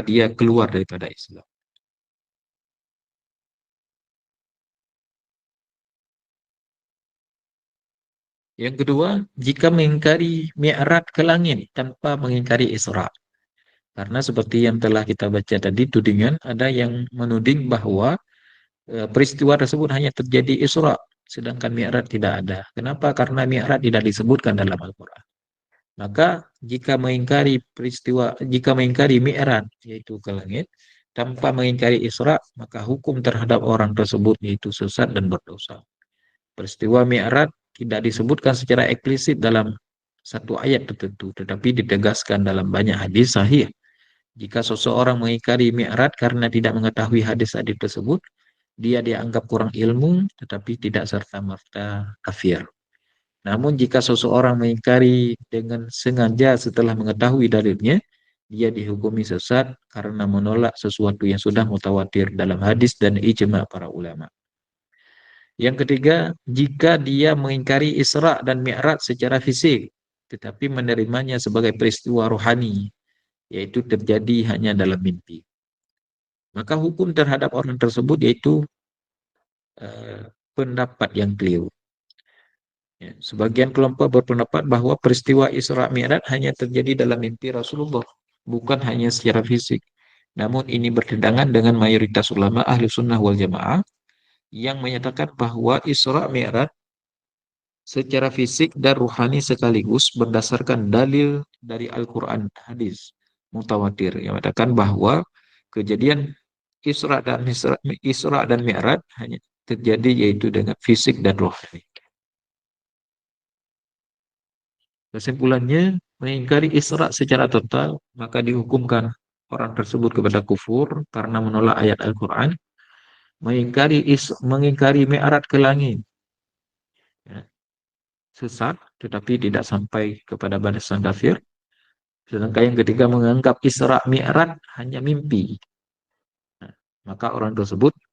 dia keluar daripada Islam. Yang kedua, jika mengingkari Mi'raj ke langit tanpa mengingkari Isra. Karena seperti yang telah kita baca tadi, tudingan ada yang menuding bahwa peristiwa tersebut hanya terjadi Isra, sedangkan Mi'raj tidak ada. Kenapa? Karena Mi'raj tidak disebutkan dalam Al-Quran. Maka jika mengingkari Mi'raj yaitu ke langit, tanpa mengingkari Isra, maka hukum terhadap orang tersebut yaitu sesat dan berdosa. Peristiwa Mi'raj tidak disebutkan secara eksplisit dalam satu ayat tertentu, tetapi ditegaskan dalam banyak hadis sahih. Jika seseorang mengingkari Mi'raj karena tidak mengetahui hadis-hadis tersebut, dia dianggap kurang ilmu, tetapi tidak serta-merta kafir. Namun jika seseorang mengingkari dengan sengaja setelah mengetahui dalilnya, dia dihukumi sesat karena menolak sesuatu yang sudah mutawatir dalam hadis dan ijma para ulama. Yang ketiga, jika dia mengingkari Isra dan Mi'raj secara fisik, tetapi menerimanya sebagai peristiwa rohani, yaitu terjadi hanya dalam mimpi. Maka hukum terhadap orang tersebut yaitu pendapat yang keliru. Ya, sebagian kelompok berpendapat bahwa peristiwa Isra Mi'raj hanya terjadi dalam mimpi Rasulullah, bukan hanya secara fisik. Namun ini bertentangan dengan mayoritas ulama ahli sunnah wal jamaah yang menyatakan bahwa Isra Mi'raj secara fisik dan ruhani sekaligus berdasarkan dalil dari Al-Quran hadis mutawatir yang mengatakan bahwa kejadian Isra dan Mi'raj hanya terjadi yaitu dengan fisik dan rohani. Kesimpulannya, mengingkari Isra secara total maka dihukumkan orang tersebut kepada kufur karena menolak ayat Al-Quran. Mengingkari Mi'raj ke langit, ya, sesat tetapi tidak sampai kepada balasan kafir. Sedangkan yang ketiga menganggap Isra Mi'raj hanya mimpi. Nah, maka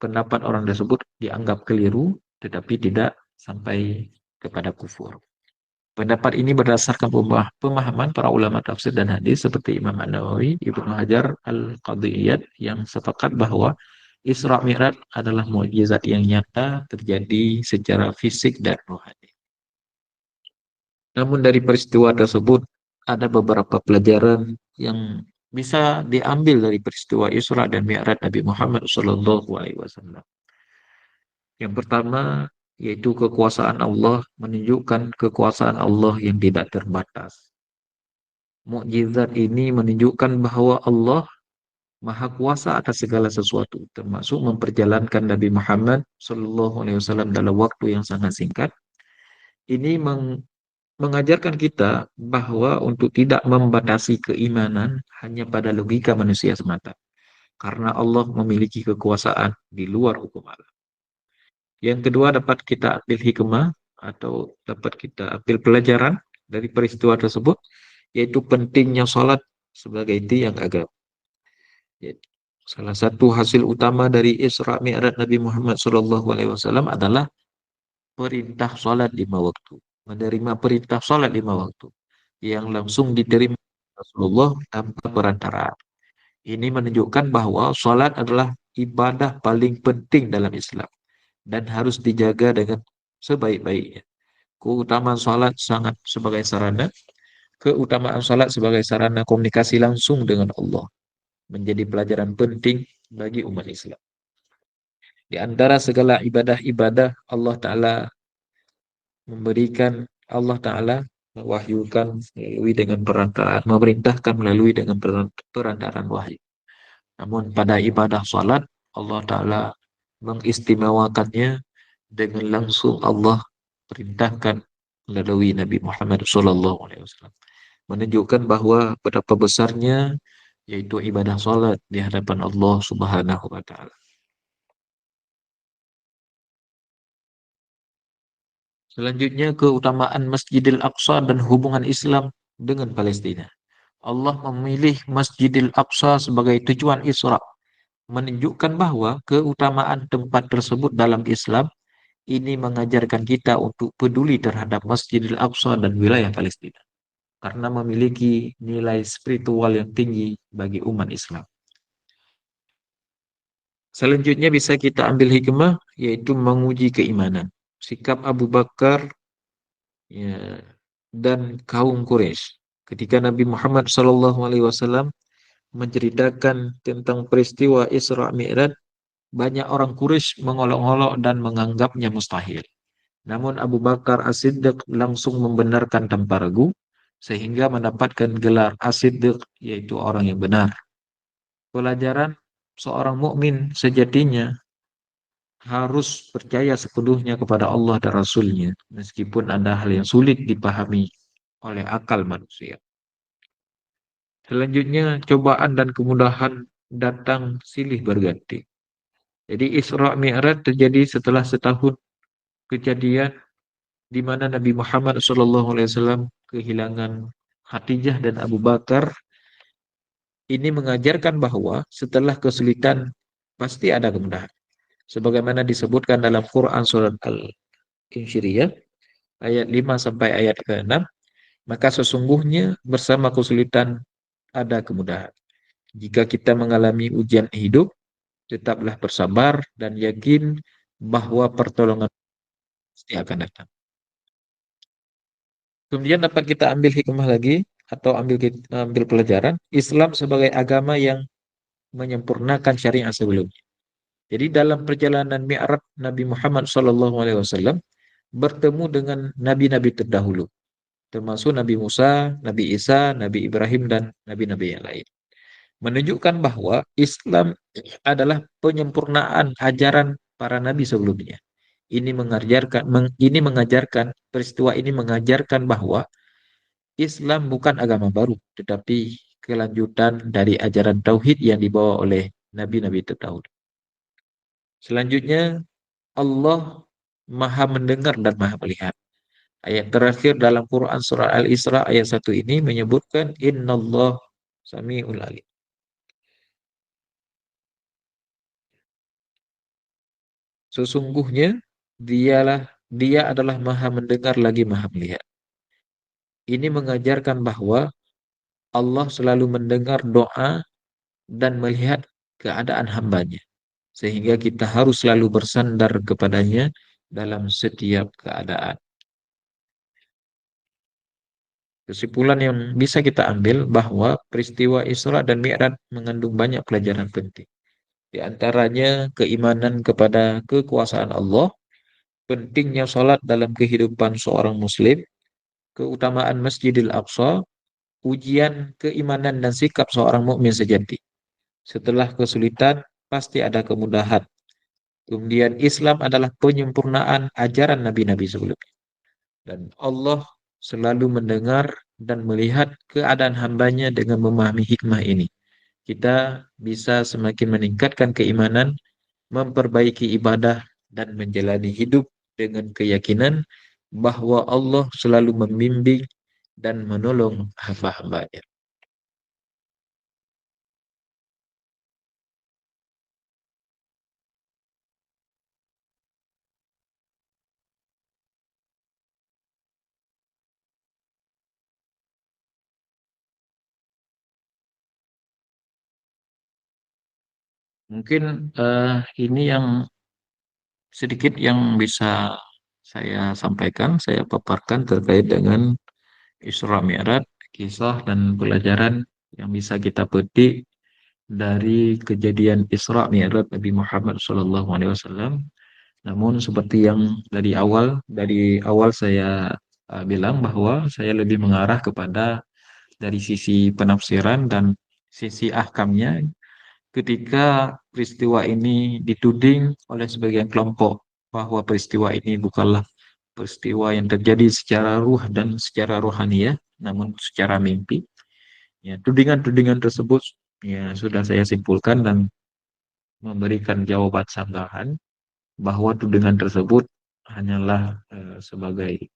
pendapat orang tersebut dianggap keliru tetapi tidak sampai kepada kufur. Pendapat ini berdasarkan pemahaman para ulama tafsir dan hadis seperti Imam An-Nawawi, Ibnu Hajar Al-Qadhiyat yang sepakat bahwa Isra Mi'raj adalah mukjizat yang nyata terjadi secara fisik dan rohani. Namun dari peristiwa tersebut ada beberapa pelajaran yang bisa diambil dari peristiwa Isra dan Mi'raj Nabi Muhammad SAW. Yang pertama yaitu kekuasaan Allah, menunjukkan kekuasaan Allah yang tidak terbatas. Mukjizat ini menunjukkan bahwa Allah Maha Kuasa atas segala sesuatu, termasuk memperjalankan Nabi Muhammad SAW dalam waktu yang sangat singkat. Ini mengajarkan kita bahwa untuk tidak membatasi keimanan hanya pada logika manusia semata, karena Allah memiliki kekuasaan di luar hukum Allah. Yang kedua dapat kita ambil hikmah atau dapat kita ambil pelajaran dari peristiwa tersebut, yaitu pentingnya sholat sebagai tiang agama. Salah satu hasil utama dari Isra Mi'raj Nabi Muhammad SAW adalah perintah sholat 5 waktu. Menerima perintah sholat 5 waktu yang langsung diterima Rasulullah tanpa perantaraan. Ini menunjukkan bahwa sholat adalah ibadah paling penting dalam Islam dan harus dijaga dengan sebaik-baiknya. Keutamaan salat sebagai sarana komunikasi langsung dengan Allah menjadi pelajaran penting bagi umat Islam. Di antara segala ibadah-ibadah Allah Ta'ala mewahyukan memerintahkan melalui dengan perantaraan wahyu. Namun pada ibadah salat Allah Ta'ala mengistimewakannya dengan langsung Allah perintahkan melalui Nabi Muhammad SAW, menunjukkan bahwa betapa besarnya yaitu ibadah salat di hadapan Allah Subhanahu wa Ta'ala. Selanjutnya keutamaan Masjidil Aqsa dan hubungan Islam dengan Palestina. Allah memilih Masjidil Aqsa sebagai tujuan Isra, menunjukkan bahwa keutamaan tempat tersebut dalam Islam ini mengajarkan kita untuk peduli terhadap Masjidil Aqsa dan wilayah Palestina karena memiliki nilai spiritual yang tinggi bagi umat Islam. Selanjutnya bisa kita ambil hikmah yaitu menguji keimanan. Sikap Abu Bakar dan kaum Quraisy ketika Nabi Muhammad SAW menceritakan tentang peristiwa Isra Mi'raj, banyak orang Quraisy mengolok-olok dan menganggapnya mustahil. Namun Abu Bakar As-Siddiq langsung membenarkan tanpa ragu, sehingga mendapatkan gelar As-Siddiq, yaitu orang yang benar. Pelajaran seorang mukmin sejatinya harus percaya sepenuhnya kepada Allah dan Rasul-Nya, meskipun ada hal yang sulit dipahami oleh akal manusia. Selanjutnya, cobaan dan kemudahan datang silih berganti. Jadi Isra Mi'raj terjadi setelah setahun kejadian di mana Nabi Muhammad SAW kehilangan Khadijah dan Abu Bakar. Ini mengajarkan bahwa setelah kesulitan pasti ada kemudahan. Sebagaimana disebutkan dalam Quran surat Al-Insyiriyah ayat 5 sampai ayat ke-6, maka sesungguhnya bersama kesulitan ada kemudahan. Jika kita mengalami ujian hidup, tetaplah bersabar dan yakin bahwa pertolongan pasti akan datang. Kemudian dapat kita ambil hikmah lagi atau ambil pelajaran Islam sebagai agama yang menyempurnakan syariat sebelumnya. Jadi dalam perjalanan Mi'raj Nabi Muhammad SAW bertemu dengan nabi-nabi terdahulu, termasuk Nabi Musa, Nabi Isa, Nabi Ibrahim, dan nabi-nabi yang lain. Menunjukkan bahwa Islam adalah penyempurnaan ajaran para nabi sebelumnya. Peristiwa ini mengajarkan bahwa Islam bukan agama baru, tetapi kelanjutan dari ajaran tauhid yang dibawa oleh nabi-nabi terdahulu. Selanjutnya, Allah Maha mendengar dan Maha melihat. Ayat terakhir dalam Quran surah Al-Isra ayat 1 ini menyebutkan Innallah Sami'ul Alim. Sesungguhnya dia adalah Maha mendengar lagi Maha melihat. Ini mengajarkan bahwa Allah selalu mendengar doa dan melihat keadaan hambanya. Sehingga kita harus selalu bersandar kepadanya dalam setiap keadaan. Kesimpulan yang bisa kita ambil bahwa peristiwa Isra dan Mi'raj mengandung banyak pelajaran penting. Di antaranya keimanan kepada kekuasaan Allah, pentingnya sholat dalam kehidupan seorang muslim, keutamaan Masjidil Aqsa, ujian keimanan dan sikap seorang mukmin sejati. Setelah kesulitan, pasti ada kemudahan. Kemudian Islam adalah penyempurnaan ajaran nabi-nabi sebelumnya. Dan Allah selalu mendengar dan melihat keadaan hambanya dengan memahami hikmah ini. Kita bisa semakin meningkatkan keimanan, memperbaiki ibadah, dan menjalani hidup dengan keyakinan bahwa Allah selalu membimbing dan menolong hamba-hambanya. Mungkin ini yang sedikit yang bisa saya sampaikan, saya paparkan terkait dengan Isra Mi'raj, kisah dan pelajaran yang bisa kita petik dari kejadian Isra Mi'raj Nabi Muhammad SAW. Namun seperti yang dari awal saya bilang bahwa saya lebih mengarah kepada dari sisi penafsiran dan sisi ahkamnya ketika peristiwa ini dituding oleh sebagian kelompok bahwa peristiwa ini bukanlah peristiwa yang terjadi secara ruh dan secara rohani ya, namun secara mimpi. Ya, tudingan-tudingan tersebut ya sudah saya simpulkan dan memberikan jawaban sanggahan bahwa tudingan tersebut hanyalah sebagai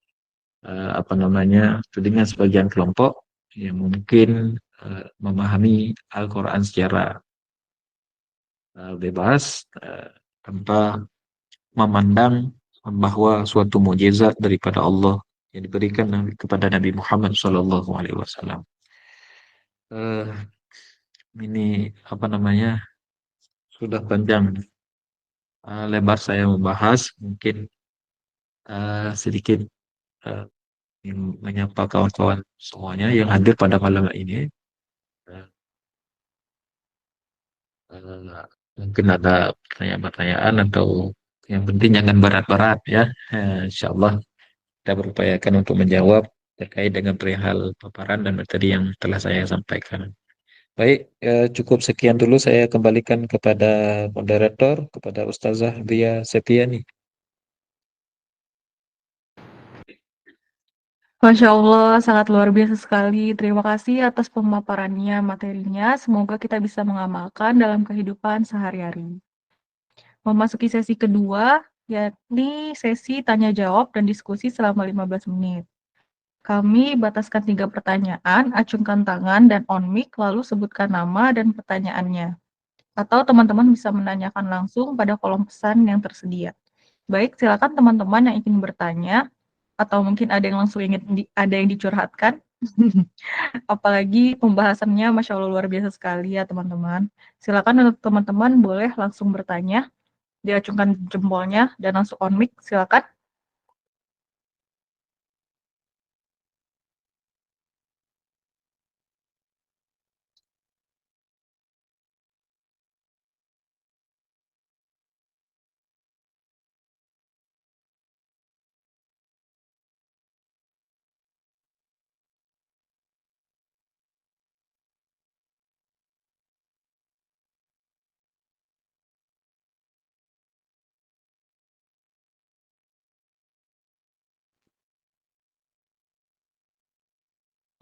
tudingan sebagian kelompok yang mungkin memahami Al-Quran secara bebas tanpa memandang bahwa suatu mukjizat daripada Allah yang diberikan kepada Nabi Muhammad SAW. Ini sudah panjang lebar saya membahas, mungkin sedikit menyapa kawan-kawan semuanya yang hadir pada malam ini. Mungkin ada pertanyaan-pertanyaan atau yang penting jangan berat-berat ya. Insya Allah kita berupayakan untuk menjawab terkait dengan perihal paparan dan materi yang telah saya sampaikan. Baik, cukup sekian dulu, saya kembalikan kepada moderator, kepada Ustazah Dia Septiani. Masya Allah, sangat luar biasa sekali. Terima kasih atas pemaparannya, materinya. Semoga kita bisa mengamalkan dalam kehidupan sehari-hari. Memasuki sesi kedua, yakni sesi tanya jawab dan diskusi selama 15 menit. Kami bataskan 3 pertanyaan, acungkan tangan dan on mic, lalu sebutkan nama dan pertanyaannya. Atau teman-teman bisa menanyakan langsung pada kolom pesan yang tersedia. Baik, silakan teman-teman yang ingin bertanya, atau mungkin ada yang langsung ada yang dicurhatkan. Apalagi pembahasannya Masya Allah luar biasa sekali ya teman-teman. Silakan untuk teman-teman boleh langsung bertanya, diacungkan jempolnya dan langsung on mic, silakan.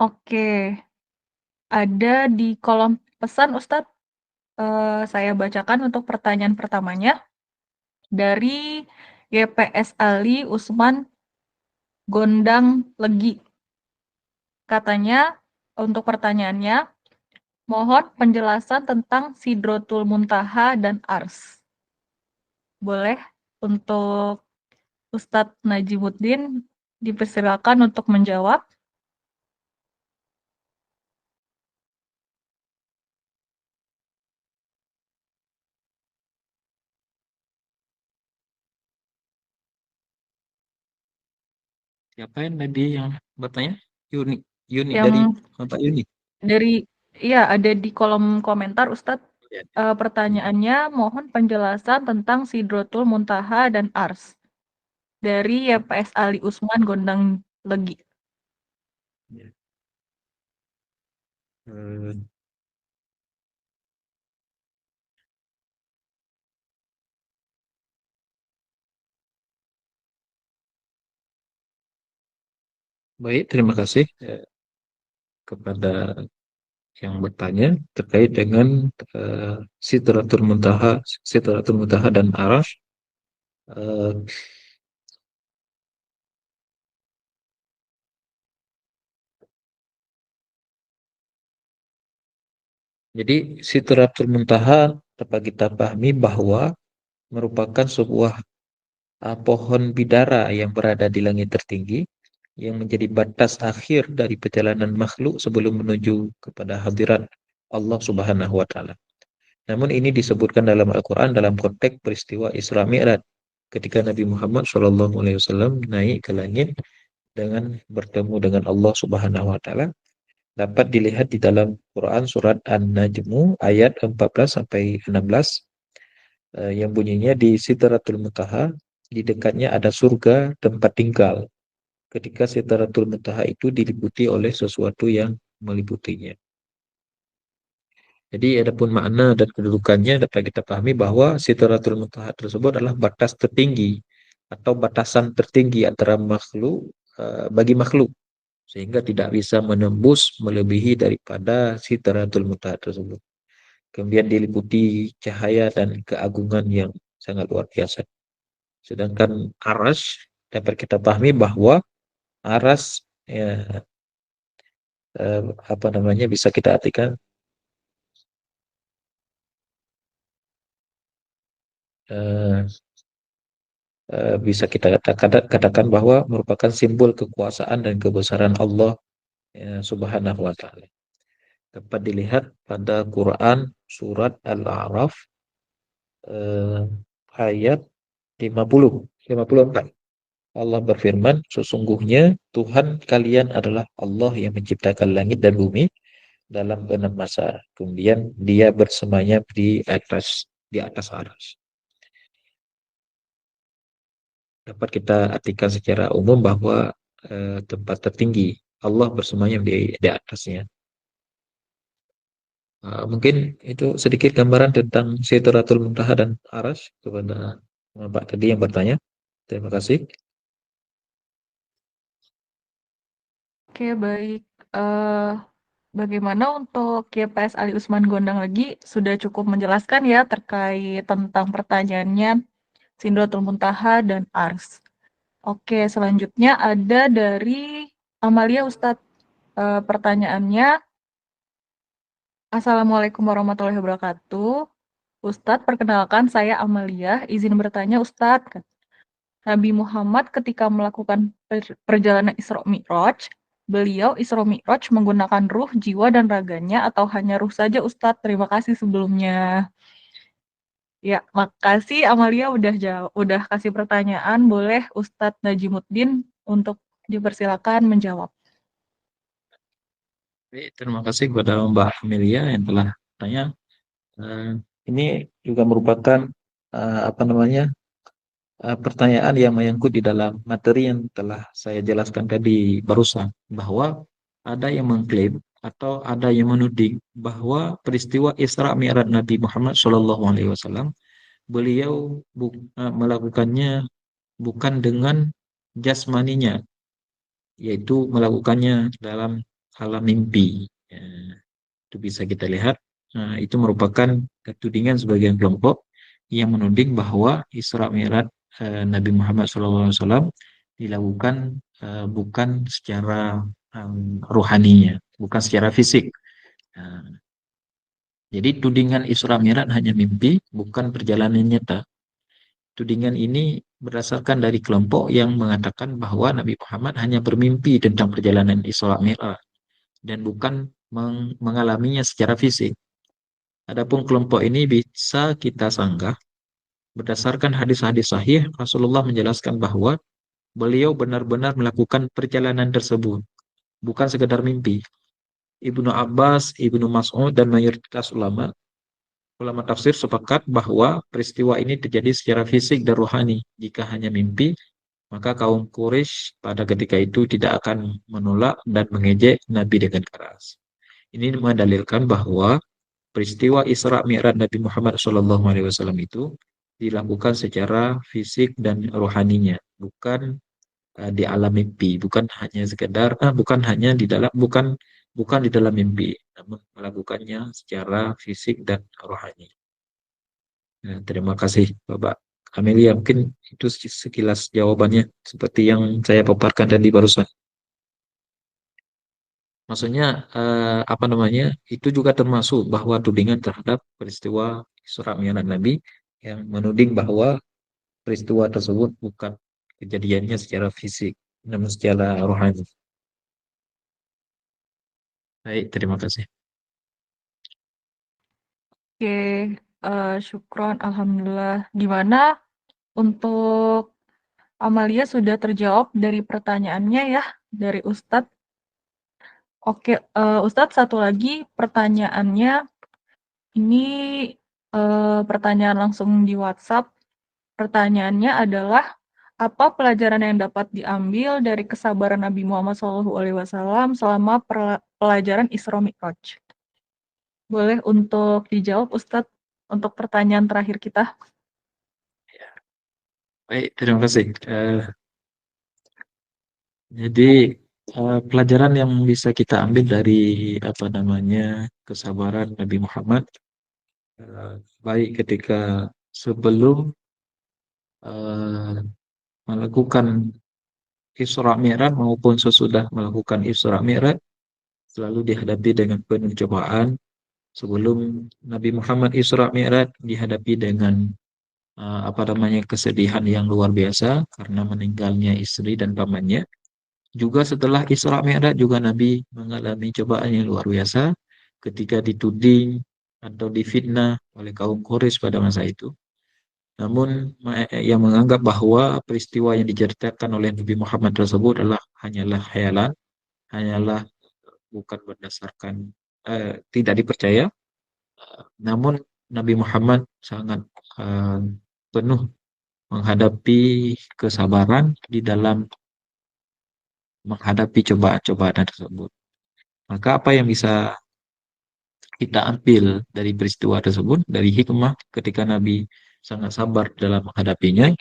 Oke, ada di kolom pesan Ustadz. Saya bacakan untuk pertanyaan pertamanya dari YPS Ali Usman Gondang Legi. Katanya untuk pertanyaannya, mohon penjelasan tentang Sidrotul Muntaha dan Ars. Boleh untuk Ustadz Najimuddin dipersilakan untuk menjawab. Siapa yang tadi yang bertanya? Yuni, Yuni Yang dari Bapak Yuni. dari iya ada di kolom komentar Ustadz. Ya. Pertanyaannya, mohon penjelasan tentang Sidrotul Muntaha dan Ars. Dari YPS Ali Usman Gondang Legi. Ya. Eh, Baik, terima kasih kepada yang bertanya terkait dengan Sidratul Muntaha dan Arasy. Eh, jadi Sidratul Muntaha dapat kita pahami bahwa merupakan sebuah pohon bidara yang berada di langit tertinggi yang menjadi batas akhir dari perjalanan makhluk sebelum menuju kepada hadirat Allah Subhanahu wa taala. Namun ini disebutkan dalam Al-Qur'an dalam konteks peristiwa Isra Mi'raj ketika Nabi Muhammad SAW naik ke langit dengan bertemu dengan Allah Subhanahu wa taala, dapat dilihat di dalam Quran surat An-Najmu ayat 14 sampai 16 yang bunyinya di Sidratul Muntaha di dekatnya ada surga tempat tinggal. Ketika Sidratul Muntaha itu diliputi oleh sesuatu yang meliputinya. Jadi adapun makna dan kedudukannya dapat kita pahami bahwa Sidratul Muntaha tersebut adalah batas tertinggi atau batasan tertinggi antara makhluk bagi makhluk sehingga tidak bisa menembus melebihi daripada Sidratul Muntaha tersebut. Kemudian diliputi cahaya dan keagungan yang sangat luar biasa. Sedangkan aras dapat kita pahami bahwa aras ya, apa namanya bisa kita artikan eh, bisa kita katakan bahwa merupakan simbol kekuasaan dan kebesaran Allah ya, Subhanahu wa taala. Dapat dilihat pada Quran surat Al-A'raf ayat 54. Allah berfirman, sesungguhnya Tuhan kalian adalah Allah yang menciptakan langit dan bumi dalam 6 masa. Kemudian dia bersemayam di atas aras. Dapat kita artikan secara umum bahwa tempat tertinggi Allah bersemayam di atasnya. Mungkin itu sedikit gambaran tentang Sidratul Muntaha dan Arasy kepada Bapak tadi yang bertanya. Terima kasih. Oke, baik. Eh, Bagaimana untuk YPS Ali Usman Gondang lagi sudah cukup menjelaskan ya terkait tentang pertanyaannya Sidratul Muntaha dan Ars. Oke, selanjutnya ada dari Amalia Ustadz. Pertanyaannya, Assalamualaikum warahmatullahi wabarakatuh. Ustadz, perkenalkan saya Amalia, izin bertanya Ustadz. Nabi Muhammad ketika melakukan perjalanan Isra Mi'raj, beliau Isra Mi'raj menggunakan ruh, jiwa, dan raganya atau hanya ruh saja Ustadz? Terima kasih sebelumnya. Ya, makasih Amalia udah kasih pertanyaan. Boleh Ustadz Najimuddin untuk dipersilakan menjawab. Baik, terima kasih kepada Mbak Amelia yang telah tanya. Eh, ini juga merupakan apa namanya pertanyaan yang menyangkut di dalam materi yang telah saya jelaskan tadi barusan, bahwa ada yang mengklaim atau ada yang menuding bahwa peristiwa Isra Mi'raj Nabi Muhammad SAW beliau melakukannya bukan dengan jasmaninya, yaitu melakukannya dalam alam mimpi. Ya, itu bisa kita lihat. Itu merupakan tudingan sebagian kelompok yang menuding bahwa Isra Mi'raj Nabi Muhammad SAW dilakukan bukan secara rohaninya, bukan secara fisik. Nah, jadi tudingan Isra Mi'raj hanya mimpi, bukan perjalanan nyata. Tudingan ini berdasarkan dari kelompok yang mengatakan bahwa Nabi Muhammad hanya bermimpi tentang perjalanan Isra Mi'raj dan bukan mengalaminya secara fisik. Adapun kelompok ini bisa kita sanggah berdasarkan hadis-hadis sahih. Rasulullah menjelaskan bahwa beliau benar-benar melakukan perjalanan tersebut, bukan sekedar mimpi. Ibnu Abbas, Ibnu Mas'ud, dan mayoritas ulama tafsir sepakat bahwa peristiwa ini terjadi secara fisik dan rohani. Jika hanya mimpi, maka kaum Quraisy pada ketika itu tidak akan menolak dan mengejek Nabi dengan keras. Ini mendalilkan bahwa peristiwa Isra Mi'raj Nabi Muhammad SAW itu dilakukan secara fisik dan rohaninya, bukan di alam mimpi, bukan hanya di dalam bukan di dalam mimpi, namun melakukannya secara fisik dan rohani. Nah, terima kasih Bapak Amelia, mungkin itu sekilas jawabannya seperti yang saya paparkan tadi barusan. Maksudnya apa namanya? Itu juga termasuk bahwa tudingan terhadap peristiwa Isra Mi'raj Nabi yang menuding bahwa peristiwa tersebut bukan kejadiannya secara fisik, namun secara rohani. Baik, terima kasih. Oke, syukron, alhamdulillah. Gimana untuk Amalia sudah terjawab dari pertanyaannya ya dari Ustadz. Oke, Ustadz satu lagi pertanyaannya ini pertanyaan langsung di WhatsApp. Pertanyaannya adalah apa pelajaran yang dapat diambil dari kesabaran Nabi Muhammad SAW selama pelajaran Isra Mi'raj? Boleh untuk dijawab Ustadz untuk pertanyaan terakhir kita. Baik, terima kasih. Jadi pelajaran yang bisa kita ambil dari apa namanya kesabaran Nabi Muhammad, baik ketika sebelum eh, melakukan Isra Mi'raj maupun sesudah melakukan Isra Mi'raj, selalu dihadapi dengan penuh cobaan. Sebelum Nabi Muhammad Isra Mi'raj dihadapi dengan apa namanya kesedihan yang luar biasa karena meninggalnya istri dan pamannya. Juga setelah Isra Mi'raj juga Nabi mengalami cobaan yang luar biasa ketika dituding atau difitnah oleh kaum Quraisy pada masa itu. Namun yang menganggap bahwa peristiwa yang diceritakan oleh Nabi Muhammad tersebut hanyalah khayalan, hanyalah bukan berdasarkan tidak dipercaya. Namun Nabi Muhammad sangat penuh menghadapi kesabaran di dalam menghadapi cobaan-cobaan tersebut. Maka apa yang bisa kita ambil dari peristiwa tersebut, dari hikmah ketika Nabi sangat sabar dalam menghadapinya,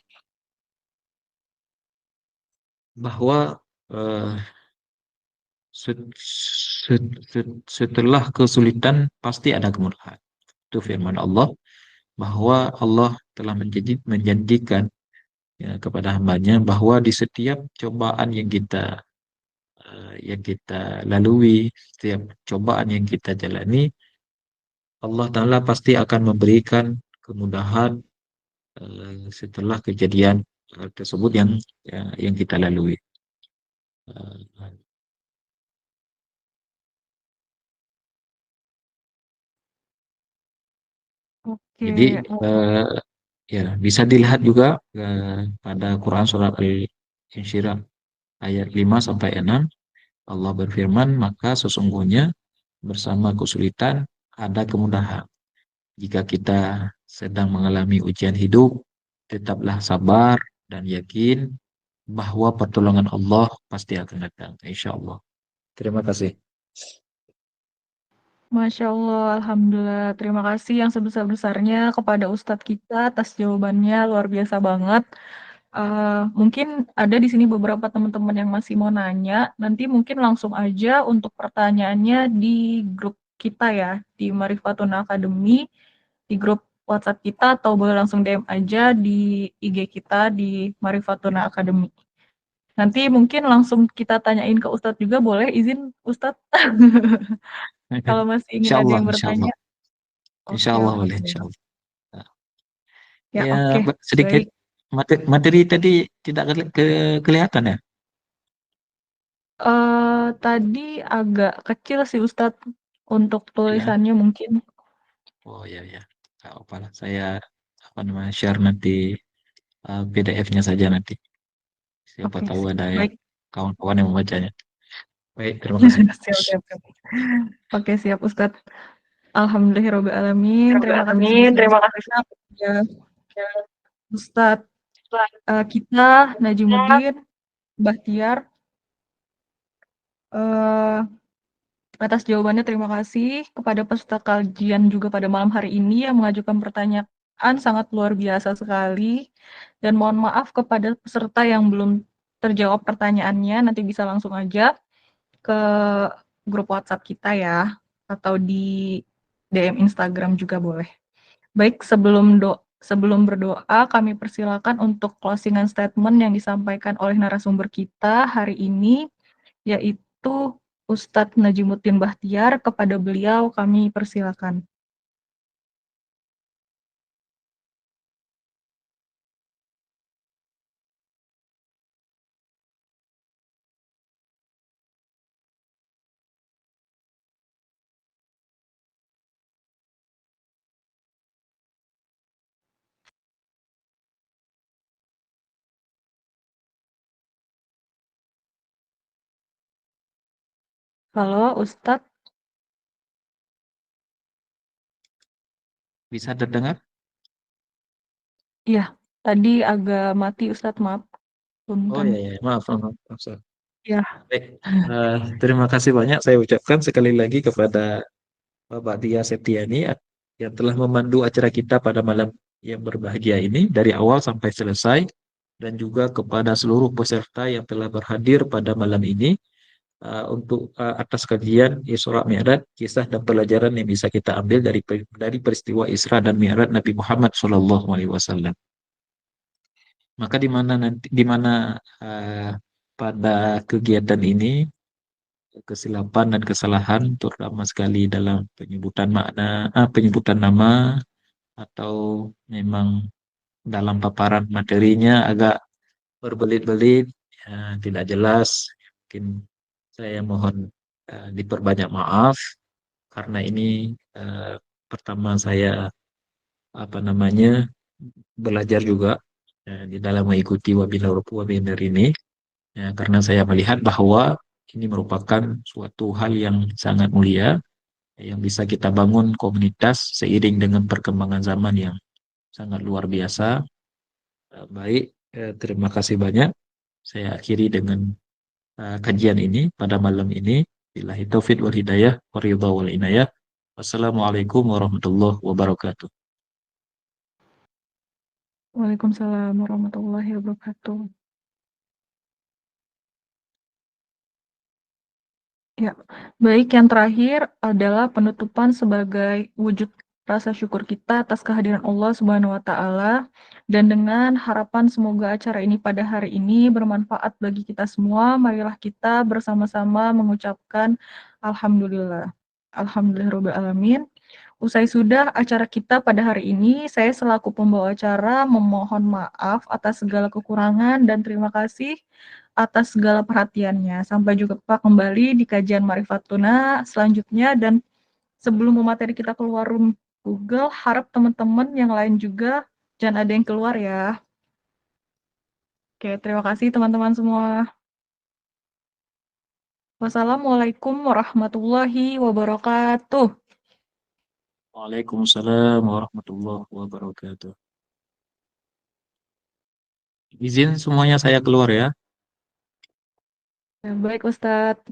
bahwa eh, setelah kesulitan pasti ada kemudahan. Itu firman Allah, bahwa Allah telah menjanjikan ya, kepada hambanya bahwa di setiap cobaan yang kita lalui, setiap cobaan yang kita jalani, Allah Ta'ala pasti akan memberikan kemudahan setelah kejadian tersebut yang kita lalui. Eh, Oke, jadi ya bisa dilihat juga pada Quran surat Al-Insyirah ayat 5 sampai 6, Allah berfirman, maka sesungguhnya bersama kesulitan ada kemudahan. Jika kita sedang mengalami ujian hidup, tetaplah sabar dan yakin bahwa pertolongan Allah pasti akan datang, insya Allah. Terima kasih. Masya Allah, Alhamdulillah. Terima kasih yang sebesar-besarnya kepada Ustadz kita atas jawabannya, luar biasa banget. Mungkin ada di sini beberapa teman-teman yang masih mau nanya, nanti mungkin langsung aja untuk pertanyaannya di grup kita ya, di Marifatun Academy, di grup WhatsApp kita, atau boleh langsung DM aja di IG kita di Marifatuna Academy. Nanti mungkin langsung kita tanyain ke Ustadz juga, boleh izin Ustadz? Kalau masih ingin Insya ada Allah, yang insya Allah. bertanya. Insya Oke, Allah oke. boleh, insya Allah. Nah, Ya, ya, oke. sedikit Baik. materi tadi tidak kelihatan ya? Tadi agak kecil sih Ustadz untuk Ya. tulisannya mungkin. Oh ya ya, nggak apa lah. Saya apa namanya share nanti PDF-nya saja nanti. Siapa Oke, tahu siap. ada yang Baik. kawan-kawan yang membacanya. Baik, terima kasih. Siap, siap, siap. Oke, siap Ustadz. Alhamdulillahirrahmanirrahim. Terima kasih Terima kasih. sebesar-besarnya ya Ustadz kita Najimuddin Bahtiar. eh, Atas jawabannya terima kasih kepada peserta kajian juga pada malam hari ini yang mengajukan pertanyaan sangat luar biasa sekali. Dan mohon maaf kepada peserta yang belum terjawab pertanyaannya, nanti bisa langsung aja ke grup WhatsApp kita ya, atau di DM Instagram juga boleh. Baik, sebelum berdoa, kami persilakan untuk closingan statement yang disampaikan oleh narasumber kita hari ini, yaitu Ustadz Najimuddin Bahtiar. Kepada beliau kami persilakan. Halo Ustadz. Bisa terdengar? Iya, tadi agak mati Ustadz, maaf. Oh Punten. ya ya, maaf maaf. Maaf, Sir. Ya, Baik, terima kasih banyak saya ucapkan sekali lagi kepada Bapak Tia Septiani yang telah memandu acara kita pada malam yang berbahagia ini dari awal sampai selesai, dan juga kepada seluruh peserta yang telah berhadir pada malam ini untuk atas kajian Isra Mi'raj, kisah dan pelajaran yang bisa kita ambil dari peristiwa Isra dan Mi'raj Nabi Muhammad SAW. Maka di mana eh, pada kegiatan ini kesilapan dan kesalahan terutama sekali dalam penyebutan nama, atau memang dalam paparan materinya agak berbelit-belit, ya, tidak jelas, mungkin saya mohon diperbanyak maaf, karena ini pertama saya apa namanya belajar juga di dalam mengikuti webinar ini, ya, karena saya melihat bahwa ini merupakan suatu hal yang sangat mulia yang bisa kita bangun komunitas seiring dengan perkembangan zaman yang sangat luar biasa. Baik, terima kasih banyak. Saya akhiri dengan kajian ini pada malam ini. Billahi taufik wal hidayah wa ridha wal inayah. Wassalamualaikum warahmatullahi wabarakatuh. Waalaikumsalam warahmatullahi wabarakatuh. Ya, baik, yang terakhir adalah penutupan sebagai wujud rasa syukur kita atas kehadiran Allah Subhanahu wa taala dan dengan harapan semoga acara ini pada hari ini bermanfaat bagi kita semua, marilah kita bersama-sama mengucapkan alhamdulillah. Alhamdulillahirabbil alamin. Usai sudah acara kita pada hari ini, saya selaku pembawa acara memohon maaf atas segala kekurangan dan terima kasih atas segala perhatiannya. Sampai jumpa kembali di kajian Marifatuna selanjutnya, dan sebelum materi kita keluar room Google, harap teman-teman yang lain juga jangan ada yang keluar ya. Oke, terima kasih teman-teman semua. Wassalamualaikum warahmatullahi wabarakatuh. Waalaikumsalam warahmatullahi wabarakatuh. Izin semuanya saya keluar ya. Ya, baik Ustadz.